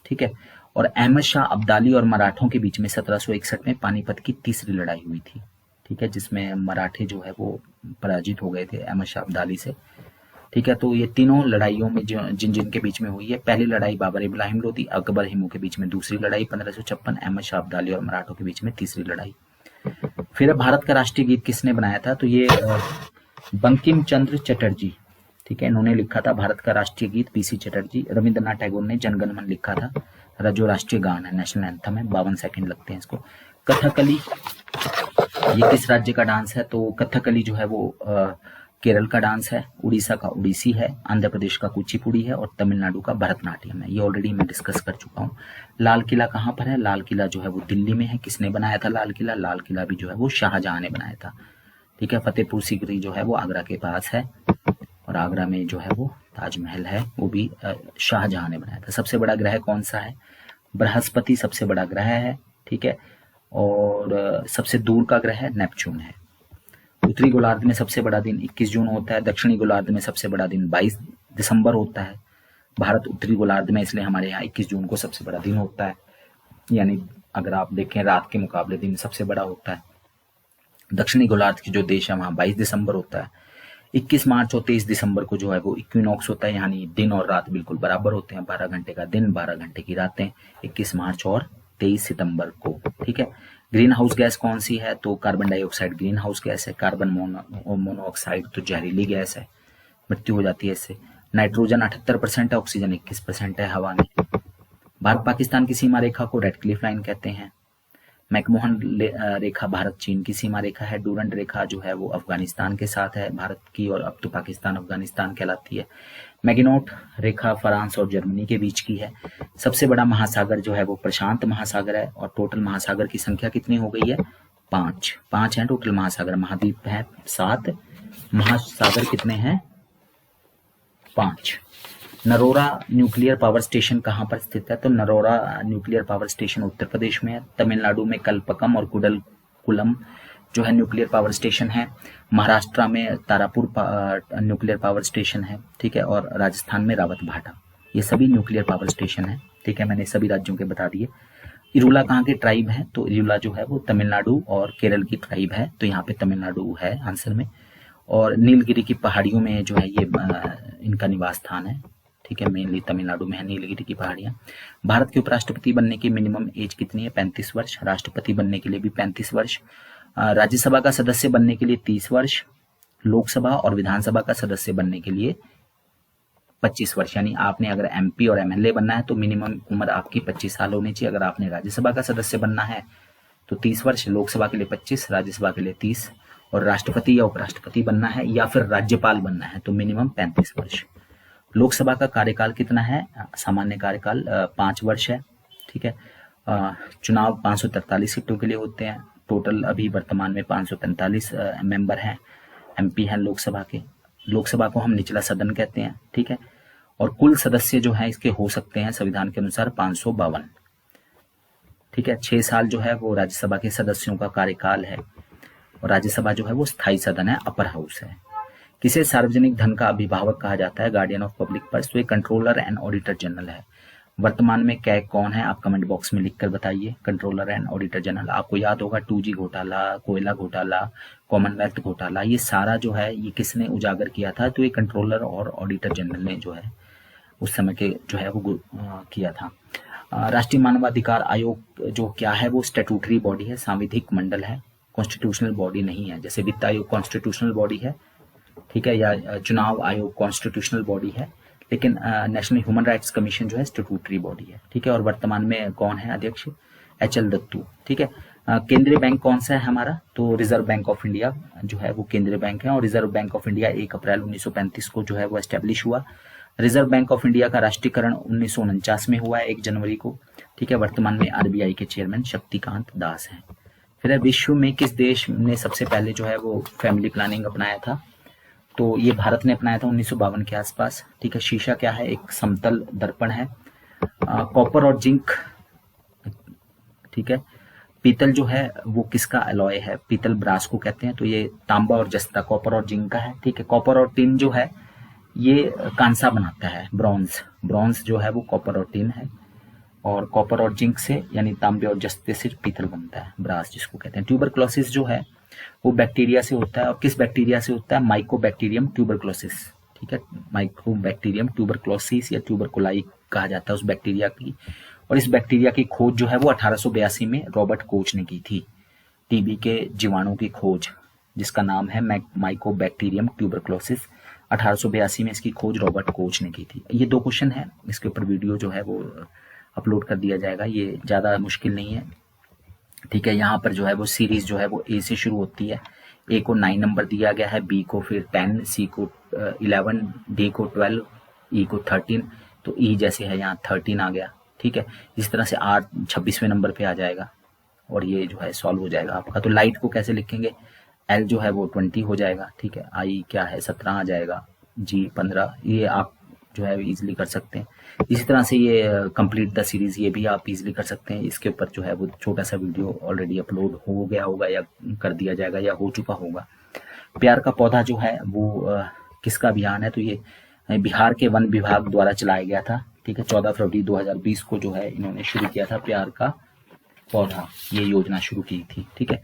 ठीक है। और अहमद शाह अब्दाली और मराठों के बीच में 1761 में पानीपत की तीसरी लड़ाई हुई थी, ठीक है, जिसमें मराठे जो है वो पराजित हो गए थे अहमद शाह अब्दाली से, ठीक है। तो ये तीनों लड़ाइयों में जो जिन जिन के बीच में हुई है, पहली लड़ाई बाबर इब्राहिम लोदी अकबर हेमू के बीच में, दूसरी लड़ाई 1556 अहमद शाह अब्दाली और मराठों के बीच में, तीसरी लड़ाई। फिर भारत का राष्ट्रीय गीत किसने बनाया था, तो ये बंकिम चंद्र चटर्जी, ठीक है, इन्होंने लिखा था भारत का राष्ट्रीय गीत, पीसी चटर्जी। रविंद्रनाथ टैगोर ने जनगण मन लिखा था, जो राष्ट्रीय गान है, नेशनल एंथम है, 52 सेकंड लगते हैं इसको। कथकली ये किस राज्य का डांस है, तो कथकली जो है वो केरल का डांस है, उड़ीसा का उड़ीसी है, आंध्र प्रदेश का कुचिपुड़ी है और तमिलनाडु का भरतनाट्यम है। ये ऑलरेडी मैं डिस्कस कर चुका हूँ। लाल किला कहाँ पर है, लाल किला जो है वो दिल्ली में है। किसने बनाया था लाल किला, लाल किला भी जो है वो शाहजहां ने बनाया था, ठीक है। फतेहपुर सीकरी जो है वो आगरा के पास है और आगरा में जो है वो ताजमहल है, वो भी शाहजहां ने बनाया था। सबसे बड़ा ग्रह कौन सा है, बृहस्पति सबसे बड़ा ग्रह है, ठीक है। और सबसे दूर का ग्रह नेपच्यून है। उत्तरी गोलार्ध में सबसे बड़ा दिन 21 जून होता है, दक्षिणी गोलार्ध में सबसे बड़ा दिन 22 दिसंबर होता है। भारत उत्तरी गोलार्ध में, इसलिए हमारे यहाँ 21 जून को सबसे बड़ा दिन होता है, यानी अगर आप देखें रात के मुकाबले दिन सबसे बड़ा होता है। दक्षिणी गोलार्ध के जो देश है वहाँ 22 दिसंबर होता है। 21 मार्च और 23 दिसंबर को जो है वो इक्विनॉक्स होता है, यानी दिन और रात बिल्कुल बराबर होते हैं, 12 घंटे का दिन 12 घंटे की रातें, 21 मार्च और 23 सितंबर को, ठीक है। ग्रीन हाउस गैस कौन सी है, तो carbon dioxide green house gas है। कार्बन मोनोऑक्साइड तो जहरीली गैस है, मृत्यु हो जाती है इससे। नाइट्रोजन 78% है, ऑक्सीजन 21% है हवा में। भारत पाकिस्तान की सीमा रेखा को रेड क्लिफ लाइन कहते हैं। मैकमोहन रेखा भारत चीन की सीमा रेखा है। डूरंड रेखा जो है वो अफगानिस्तान के साथ है भारत की, और अब तो पाकिस्तान अफगानिस्तान कहलाती है। मैगिनोट रेखा फ्रांस और जर्मनी के बीच की है। सबसे बड़ा महासागर जो है वो प्रशांत महासागर है, और टोटल महासागर की संख्या कितनी हो गई है, 5 है टोटल महासागर। महाद्वीप है 7, महासागर कितने हैं, 5। नरोरा न्यूक्लियर पावर स्टेशन कहाँ पर स्थित है, तो Narora nuclear power station Uttar Pradesh में है। तमिलनाडु में कलपकम और कुडलकुलम जो है न्यूक्लियर पावर स्टेशन है। महाराष्ट्र में तारापुर न्यूक्लियर पावर स्टेशन है, ठीक है। और राजस्थान में रावत भाटा, ये सभी न्यूक्लियर पावर स्टेशन है, ठीक है। मैंने सभी राज्यों के बता दिए। इरुला कहाँ के ट्राइब है, तो इरुला जो है वो तमिलनाडु और केरल की ट्राइब है, तो यहाँ पे तमिलनाडु है आंसर में। और नीलगिरी की पहाड़ियों में जो है ये इनका निवास स्थान है, ठीक है। मेनली तमिलनाडु में है नीलगिरी की पहाड़ियां। भारत के उपराष्ट्रपति बनने की मिनिमम एज कितनी है, 35 वर्ष। राष्ट्रपति बनने के लिए भी 35 वर्ष। राज्यसभा का सदस्य बनने के लिए 30 वर्ष। लोकसभा और विधानसभा का सदस्य बनने के लिए 25 वर्ष। यानी आपने अगर एमपी और एमएलए बनना है तो मिनिमम उम्र आपकी 25 साल होनी चाहिए। अगर आपने राज्यसभा का सदस्य बनना है तो 30 वर्ष, लोकसभा के लिए 25, राज्यसभा के लिए 30, और राष्ट्रपति या उपराष्ट्रपति बनना है या फिर राज्यपाल बनना है तो मिनिमम 35 वर्ष। लोकसभा का कार्यकाल कितना है, सामान्य कार्यकाल 5 वर्ष है, ठीक है। चुनाव 543 सीटों के लिए होते हैं। टोटल अभी वर्तमान में 545 मेंबर हैं, एमपी हैं लोकसभा के। लोकसभा को हम निचला सदन कहते हैं, ठीक है। और कुल सदस्य जो है इसके हो सकते हैं संविधान के अनुसार 552, ठीक है। 6 साल जो है वो राज्यसभा के सदस्यों का कार्यकाल है, और राज्यसभा जो है वो स्थायी सदन है, अपर हाउस है। किसे सार्वजनिक धन का अभिभावक कहा जाता है, गार्डियन ऑफ पब्लिक पर्स, तो ये कंट्रोलर एंड ऑडिटर जनरल है। वर्तमान में क्या कौन है, आप कमेंट बॉक्स में लिखकर बताइए। कंट्रोलर एंड ऑडिटर जनरल आपको याद होगा, 2G घोटाला, कोयला घोटाला, कॉमनवेल्थ घोटाला, ये सारा जो है ये किसने उजागर किया था, तो ये कंट्रोलर और ऑडिटर जनरल ने जो है उस समय के जो है वो किया था। राष्ट्रीय मानवाधिकार आयोग जो क्या है, वो स्टैट्यूटरी बॉडी है, सांविधिक मंडल है, कॉन्स्टिट्यूशनल बॉडी नहीं है। जैसे वित्त आयोग कॉन्स्टिट्यूशनल बॉडी है, ठीक है, या चुनाव आयोग कॉन्स्टिट्यूशनल बॉडी है, लेकिन नेशनल ह्यूमन राइट्स कमीशन जो है स्टैट्यूटरी बॉडी है, ठीक है। और वर्तमान में कौन है अध्यक्ष, HL दत्तू, ठीक है। केंद्रीय बैंक कौन सा है हमारा, तो रिजर्व बैंक ऑफ इंडिया जो है वो केंद्रीय बैंक है, और रिजर्व बैंक ऑफ इंडिया 1 अप्रैल 1935 को जो है वो एस्टेब्लिश हुआ। रिजर्व बैंक ऑफ इंडिया का राष्ट्रीयकरण 1949 में हुआ है 1 जनवरी को, ठीक है। वर्तमान में RBI के चेयरमैन शक्तिकांत दास हैं। फिर विश्व में किस देश ने सबसे पहले जो है वो फैमिली प्लानिंग अपनाया था, तो ये भारत ने अपनाया था 1952 के आसपास, ठीक है। शीशा क्या है, एक समतल दर्पण है। कॉपर और जिंक, ठीक है। पीतल जो है वो किसका अलॉय है? पीतल ब्रास को कहते हैं। तो ये तांबा और जस्ता, कॉपर और जिंक का है। ठीक है, कॉपर और टिन जो है ये कांसा बनाता है, ब्रॉन्ज। ब्रॉन्ज जो है वो कॉपर और टिन है, और कॉपर और जिंक से यानी तांबे और जस्ते से पीतल बनता है, ब्रास जिसको कहते हैं। ट्यूबरक्लोसिस जो है वो बैक्टीरिया से होता है, और किस बैक्टीरिया से होता है? Mycobacterium tuberculosis. ठीक है, माइकोबैक्टीरियम ट्यूबरक्लोसिस या ट्यूबरकुलाई कहा जाता है उस बैक्टीरिया की। और इस बैक्टीरिया की खोज जो है वो 1882 में रॉबर्ट कोच ने की थी। टीबी के जीवाणु की खोज जिसका नाम है माइकोबैक्टीरियम ट्यूबरक्लोसिस, 1882 में इसकी खोज रॉबर्ट कोच ने की थी। ये 2 क्वेश्चन है, इसके ऊपर वीडियो जो है वो अपलोड कर दिया जाएगा, ये ज़्यादा मुश्किल नहीं है। ठीक है, यहाँ पर जो है वो सीरीज जो है वो ए से शुरू होती है। ए को 9 नंबर दिया गया है, बी को फिर 10, सी को 11, डी को 12, ई को 13। तो ई जैसे है यहाँ 13 आ गया। ठीक है, इस तरह से आर 26वें नंबर पे आ जाएगा और ये जो है सॉल्व हो जाएगा आपका। तो लाइट को कैसे लिखेंगे? एल जो है वो 20 हो जाएगा। ठीक है, आई क्या है 17 आ जाएगा, जी 15। ये आप जो है इजीली कर सकते हैं। इसी तरह से ये कंप्लीट द सीरीज ये भी आप इजीली कर सकते हैं। इसके ऊपर जो है वो छोटा सा वीडियो ऑलरेडी अपलोड हो गया होगा या कर दिया जाएगा या हो चुका होगा। प्यार का पौधा जो है वो किसका अभियान है? तो ये बिहार के वन विभाग द्वारा चलाया गया था। ठीक है, 14 फरवरी 2020 को जो है इन्होंने शुरू किया था प्यार का पौधा, ये योजना शुरू की थी। ठीक है,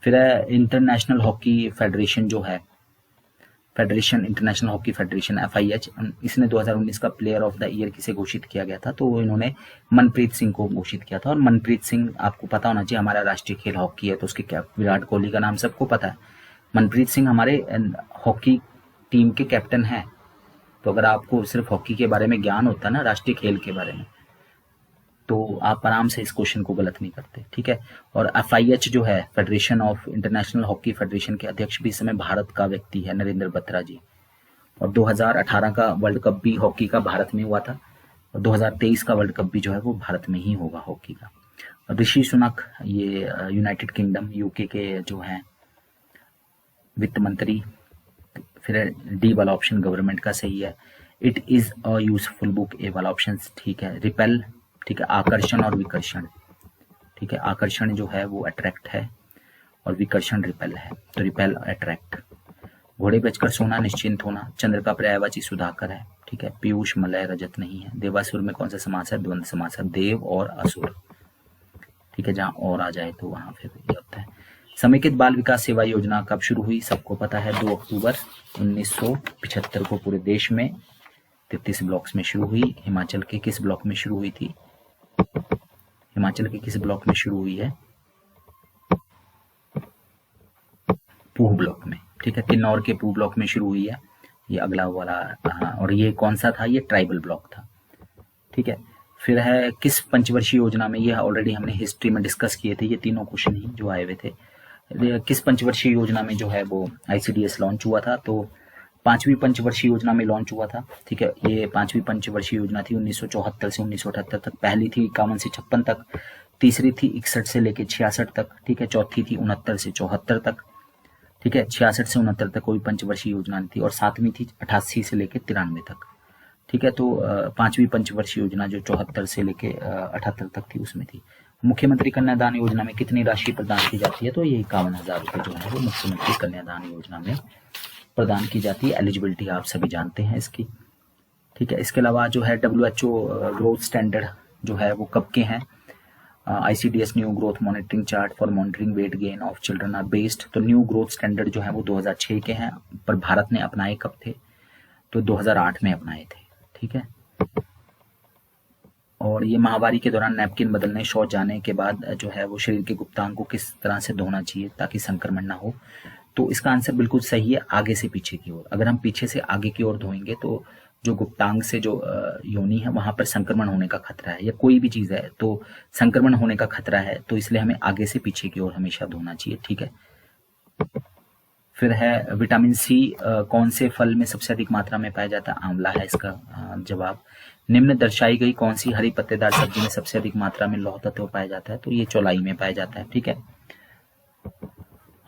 फिर इंटरनेशनल हॉकी फेडरेशन जो है, federation international hockey federation FIH, इसने 2019 का प्लेयर ऑफ द ईयर किसे घोषित किया गया था? तो इन्होंने मनप्रीत सिंह को घोषित किया था। और मनप्रीत सिंह आपको पता होना चाहिए, हमारा राष्ट्रीय खेल हॉकी है, तो उसके क्या, विराट कोहली का नाम सबको पता है। मनप्रीत सिंह हमारे हॉकी टीम के कैप्टन हैं। तो अगर आपको सिर्फ हॉकी के बारे में ज्ञान होता है ना, राष्ट्रीय खेल के बारे में, तो आप आराम से इस क्वेश्चन को गलत नहीं करते। ठीक है, और FIH जो है federation of international hockey federation के अध्यक्ष भी इस समय भारत का व्यक्ति है, नरेंद्र बत्रा जी। और 2018 का वर्ल्ड कप भी हॉकी का भारत में हुआ था, और 2023 का वर्ल्ड कप भी जो है वो भारत में ही होगा हॉकी का। ऋषि सुनक ये यूनाइटेड किंगडम UK के जो हैं वित्त मंत्री। फिर डी वाला ऑप्शन गवर्नमेंट का सही है। It is a useful book, A वाला ऑप्शन ठीक है। रिपेल, ठीक है, आकर्षण और विकर्षण। ठीक है, आकर्षण जो है वो अट्रैक्ट है और विकर्षण रिपेल है। तो रिपेल अट्रैक्ट। घोड़े बेचकर सोना निश्चिंत होना, चंद्र का पर्यायवाची सुधाकर है। ठीक है, पीयूष मलय रजत नहीं है। देवासुर में कौन सा समास है? द्वंद्व समास है, देव और असुर। ठीक है, जहां और आ जाए तो वहां फिर ये होता है। समेकित बाल विकास सेवा योजना कब शुरू हुई? सबको पता है, 2 अक्टूबर 1975 को पूरे देश में 33 ब्लॉक्स में शुरू हुई। हिमाचल के किस ब्लॉक में शुरू हुई थी? हिमाचल के किस ब्लॉक में शुरू हुई है? पूह ब्लॉक में। ठीक है, किन्नौर के पूह ब्लॉक में शुरू हुई है, ये अगला वाला। और ये कौन सा था? ये ट्राइबल ब्लॉक था। ठीक है, फिर है किस पंचवर्षीय योजना में, ये ऑलरेडी हमने हिस्ट्री में डिस्कस किए थे, ये तीनों क्वेश्चन ही जो आए हुए थे। किस पंचवर्षीय योजना में जो है वो ICDS लॉन्च हुआ था? तो 5वीं पंचवर्षीय योजना में लॉन्च हुआ था। ठीक है, ये 5वीं पंचवर्षीय योजना थी 1974 से 1978 तक। पहली थी 51 से 56 तक, तीसरी थी 61 से लेके 66 तक। ठीक है, चौथी थी 69 से 74 तक। ठीक है, 66 से 69 तक कोई पंचवर्षीय योजना नहीं थी। और 7वीं थी 88 से लेके 93 तक। ठीक है, तो 5वीं पंचवर्षीय योजना जो 74 से लेके 78 तक थी उसमें थी। मुख्यमंत्री कन्यादान योजना में कितनी राशि प्रदान की जाती है? तो ये 51,000 रुपये जो है वो मुख्यमंत्री कन्यादान योजना में प्रदान की जाती है। एलिजिबिलिटी आप सभी जानते हैं इसकी। ठीक है, इसके अलावा जो है WHO ग्रोथ स्टैंडर्ड जो है वो कब के हैं? ICDS new growth monitoring chart for monitoring weight gain of children are based. तो न्यू ग्रोथ स्टैंडर्ड जो है वो 2006 के हैं, पर भारत ने अपनाए कब थे? तो 2008 में अपनाए थे। ठीक है, और ये माहवारी के दौरान नैपकिन बदलने, शौच जाने के बाद जो है वो शरीर के गुप्तांग को किस तरह से धोना चाहिए ताकि संक्रमण ना हो? तो इसका आंसर बिल्कुल सही है, आगे से पीछे की ओर। अगर हम पीछे से आगे की ओर धोएंगे तो जो गुप्तांग से जो योनि है वहां पर संक्रमण होने का खतरा है, या कोई भी चीज है तो संक्रमण होने का खतरा है, तो इसलिए हमें आगे से पीछे की ओर हमेशा धोना चाहिए। ठीक है, फिर है विटामिन C कौन से फल में सबसे अधिक मात्रा में पाया जाता है? आंवला है इसका जवाब। निम्न दर्शाई गई कौन सी हरी पत्तेदार सब्जी में सबसे अधिक मात्रा में लौह तत्व पाया जाता है? तो ये चौलाई में पाया जाता है। ठीक है,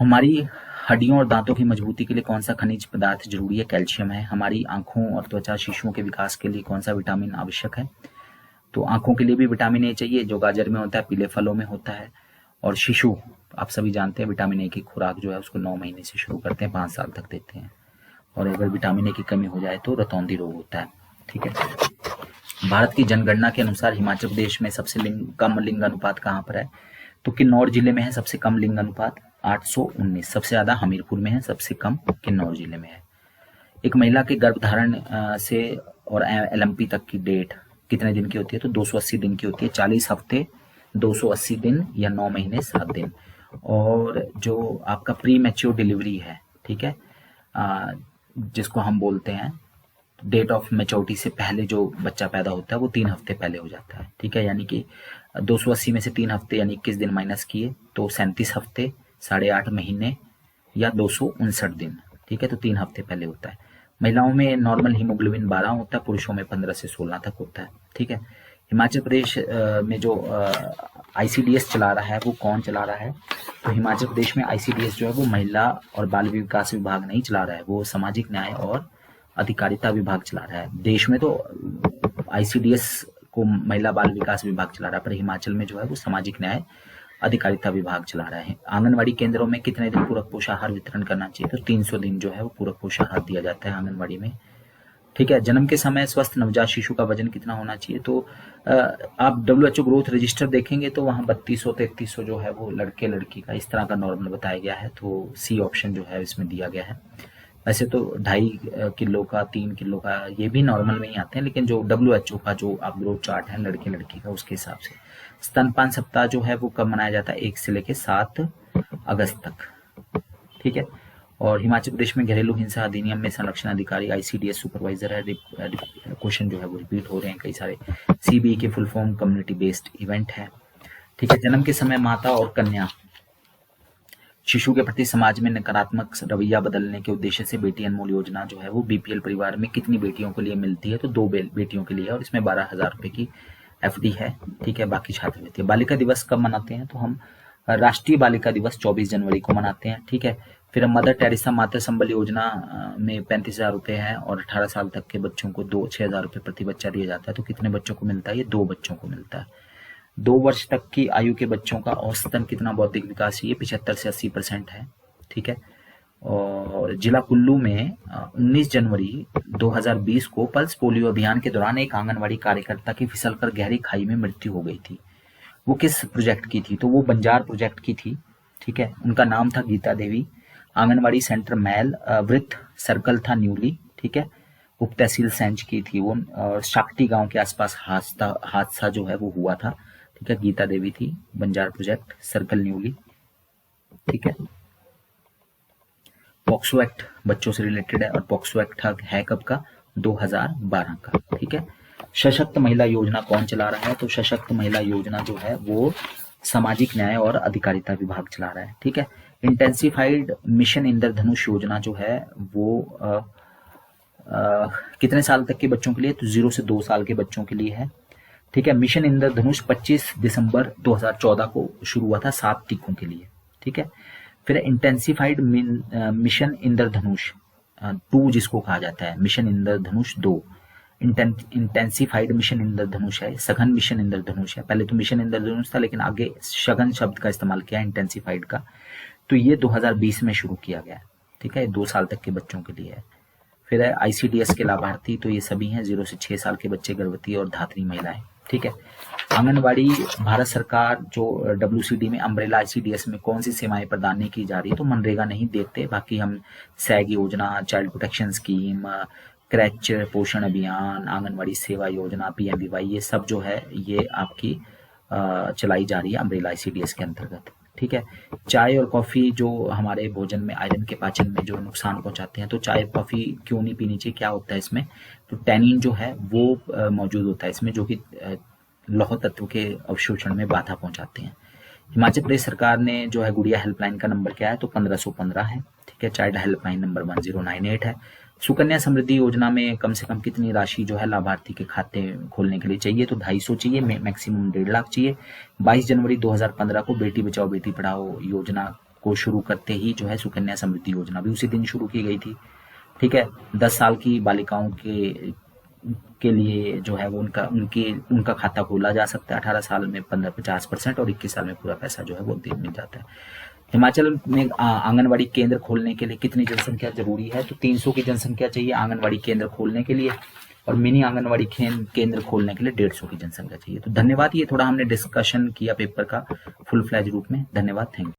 हमारी हड्डियों और दांतों की मजबूती के लिए कौन सा खनिज पदार्थ जरूरी है? कैल्शियम है। हमारी आंखों और त्वचा शिशुओं के विकास के लिए कौन सा विटामिन आवश्यक है? तो आंखों के लिए भी विटामिन A चाहिए, जो गाजर में होता है, पीले फलों में होता है। और शिशु, आप सभी जानते हैं विटामिन ए की खुराक जो है उसको 9 महीने से शुरू करते हैं, 5 साल तक देते हैं। और अगर विटामिन ए की कमी हो जाए तो रतौंधी रोग होता है। ठीक है, भारत की जनगणना के अनुसार हिमाचल प्रदेश में सबसे कम लिंग अनुपात कहाँ पर है? तो किन्नौर जिले में है सबसे कम लिंग अनुपात 819, सबसे ज्यादा हमीरपुर में है, सबसे कम किन्नौर जिले में है। एक महिला के गर्भधारण से और एलएमपी तक की डेट कितने दिन की होती है? तो 280 दिन की होती है, 40 हफ्ते 280 दिन या 9 महीने 7 दिन। और जो आपका प्री मैच्योर डिलीवरी है, ठीक है, जिसको हम बोलते हैं डेट ऑफ मैच्योरिटी से पहले जो बच्चा पैदा होता है वो 3 हफ्ते पहले हो जाता है। ठीक है, यानी कि 280 में से 3 हफ्ते यानी 21 दिन माइनस किए तो 37 हफ्ते, 8.5 महीने या 259 दिन। ठीक है, तो 3 हफ्ते पहले होता है। महिलाओं में नॉर्मल हीमोग्लोबिन 12 होता है, पुरुषों में 15 से 16 तक होता है। ठीक है, हिमाचल प्रदेश में जो आईसीडीएस चला रहा है वो कौन चला रहा है? तो हिमाचल प्रदेश में आईसीडीएस जो है वो महिला और बाल विकास विभाग नहीं चला रहा है, वो सामाजिक न्याय और अधिकारिता विभाग चला रहा है। देश में तो आईसीडीएस को महिला बाल विकास विभाग चला रहा है, पर हिमाचल में जो है वो सामाजिक न्याय अधिकारिता विभाग चला रहा है। आंगनवाड़ी केंद्रों में कितने दिन पूरक पोषाहार वितरण करना चाहिए? तो 300 दिन जो है वो पूरक पोषाहार दिया जाता है आंगनवाड़ी में। ठीक है, जन्म के समय स्वस्थ नवजात शिशु का वजन कितना होना चाहिए? तो आप WHO ग्रोथ रजिस्टर देखेंगे तो वहाँ 3200-3300 जो है वो लड़के लड़की का इस तरह का नॉर्मल बताया गया है, तो सी ऑप्शन जो है इसमें दिया गया है। वैसे तो 2.5 किलो का, 3 किलो का ये भी नॉर्मल में ही आते हैं, लेकिन जो WHO का जो आप ग्रोथ चार्ट है लड़के लड़की का उसके हिसाब से। स्तनपान सप्ताह जो है वो कब मनाया जाता है? 1 से लेकर 7 अगस्त तक। ठीक है, और हिमाचल प्रदेश में घरेलू हिंसा अधिनियम में संरक्षण अधिकारी आईसीडीएस सुपरवाइजर है। क्वेश्चन जो है वो रिपीट हो रहे हैं कई सारे। सीबीई के full form community based event है। ठीक है, जन्म के समय माता और कन्या शिशु के प्रति समाज में नकारात्मक रवैया बदलने के उद्देश्य से बेटी अनमोल योजना जो है वो बीपीएल परिवार में कितनी बेटियों के लिए मिलती है? तो 2 बेटियों के लिए, और इसमें 12,000 रुपए की एफडी है। ठीक है, बाकी छात्रवृत्ति। बालिका दिवस कब मनाते हैं? तो हम राष्ट्रीय बालिका दिवस 24 जनवरी को मनाते हैं। ठीक है, फिर मदर टेरेसा मातृ संबल योजना में 35,000 रुपए है और 18 साल तक के बच्चों को 6,000 रुपए प्रति बच्चा दिया जाता है। तो कितने बच्चों को मिलता है? ये 2 बच्चों को मिलता है। 2 वर्ष तक की आयु के बच्चों का औसतन कितना बौद्धिक विकास? ये 75 से 80% है। ठीक है, और जिला कुल्लू में 19 जनवरी 2020 को पल्स पोलियो अभियान के दौरान एक आंगनवाड़ी कार्यकर्ता की फिसलकर गहरी खाई में मृत्यु हो गई थी। वो किस प्रोजेक्ट की थी? तो वो बंजार प्रोजेक्ट की थी। ठीक है, उनका नाम था गीता देवी। आंगनवाड़ी सेंटर मैल वृत्त सर्कल था न्यूली। ठीक है, उप तहसील सेंच की थी वो, और शाक्टी गांव के आसपास हादसा जो है वो हुआ था। ठीक है, गीता देवी थी, बंजार प्रोजेक्ट, सर्कल न्यूली। ठीक है, पॉक्सो एक्ट बच्चों से रिलेटेड है, और पॉक्सो एक्ट है कब का? 2012 का। ठीक है, सशक्त महिला योजना कौन चला रहा है? तो सशक्त महिला योजना जो है वो सामाजिक न्याय और अधिकारिता विभाग चला रहा है। ठीक है, इंटेंसिफाइड मिशन इंद्रधनुष योजना जो है वो कितने साल तक के बच्चों के लिए? तो 0 से 2 साल के बच्चों के लिए है। ठीक है, मिशन इंद्रधनुष 25 दिसंबर 2014 को शुरू हुआ था 7 टीकों के लिए। ठीक है, फिर इंटेंसिफाइड मिशन इंद्रधनुष 2 जिसको कहा जाता है, मिशन इंद्रधनुष 2, इंटेंसिफाइड मिशन इंद्रधनुष है, सघन मिशन इंद्रधनुष है। पहले तो मिशन इंद्रधनुष था लेकिन आगे सघन शब्द का इस्तेमाल किया इंटेंसिफाइड का, तो ये 2020 में शुरू किया गया। ठीक है, 2 साल तक के बच्चों के लिए है। फिर है आईसीडीएस के लाभार्थी, तो ये सभी हैं 0 से 6 साल के बच्चे, गर्भवती और धात्री महिलाएं। ठीक है, आंगनवाड़ी भारत सरकार जो WCD में अम्ब्रेला आईसीडीएस में कौन सी सेवाएं प्रदान नहीं की जा रही है? तो मनरेगा नहीं देते, बाकी हम सैग योजना, चाइल्ड प्रोटेक्शन स्कीम, क्रैच पोषण अभियान, आंगनवाड़ी सेवा योजना, PMVY, ये सब जो है ये आपकी चलाई जा रही है अम्ब्रेला आईसीडीएस के अंतर्गत। ठीक है, चाय और कॉफी जो हमारे भोजन में आयरन के पाचन में जो नुकसान पहुंचाते हैं, तो चाय कॉफी क्यों नहीं पीनी चाहिए? क्या होता है इसमें? तो टैनिन जो है वो मौजूद होता है इसमें, जो कि लौह तत्व के अवशोषण में बाधा पहुंचाते हैं। हिमाचल प्रदेश सरकार ने जो है गुड़िया हेल्पलाइन का नंबर क्या है? तो 1515 है। ठीक है, चाइल्ड हेल्पलाइन नंबर 1098 है। सुकन्या समृद्धि योजना में कम से कम कितनी राशि जो है लाभार्थी के खाते खोलने के लिए चाहिए? तो 250 चाहिए, मैक्सिमम 1.5 लाख चाहिए। 22 जनवरी 2015 को बेटी बचाओ बेटी पढ़ाओ योजना को शुरू करते ही जो है सुकन्या समृद्धि योजना भी उसी दिन शुरू की गई थी। ठीक है, 10 साल की बालिकाओं के के लिए जो है वो उनका खाता खोला जा सकता है। 18 साल में 50% और 21 साल में पूरा पैसा जो है वो मिल जाता है। हिमाचल में आंगनवाड़ी केंद्र खोलने के लिए कितनी जनसंख्या जरूरी है? तो 300 की जनसंख्या चाहिए आंगनवाड़ी केंद्र खोलने के लिए, और मिनी आंगनवाड़ी केंद्र खोलने के लिए 150 की जनसंख्या चाहिए। तो धन्यवाद, ये थोड़ा हमने डिस्कशन किया पेपर का फुल फ्लैज रूप में। धन्यवाद, थैंक यू।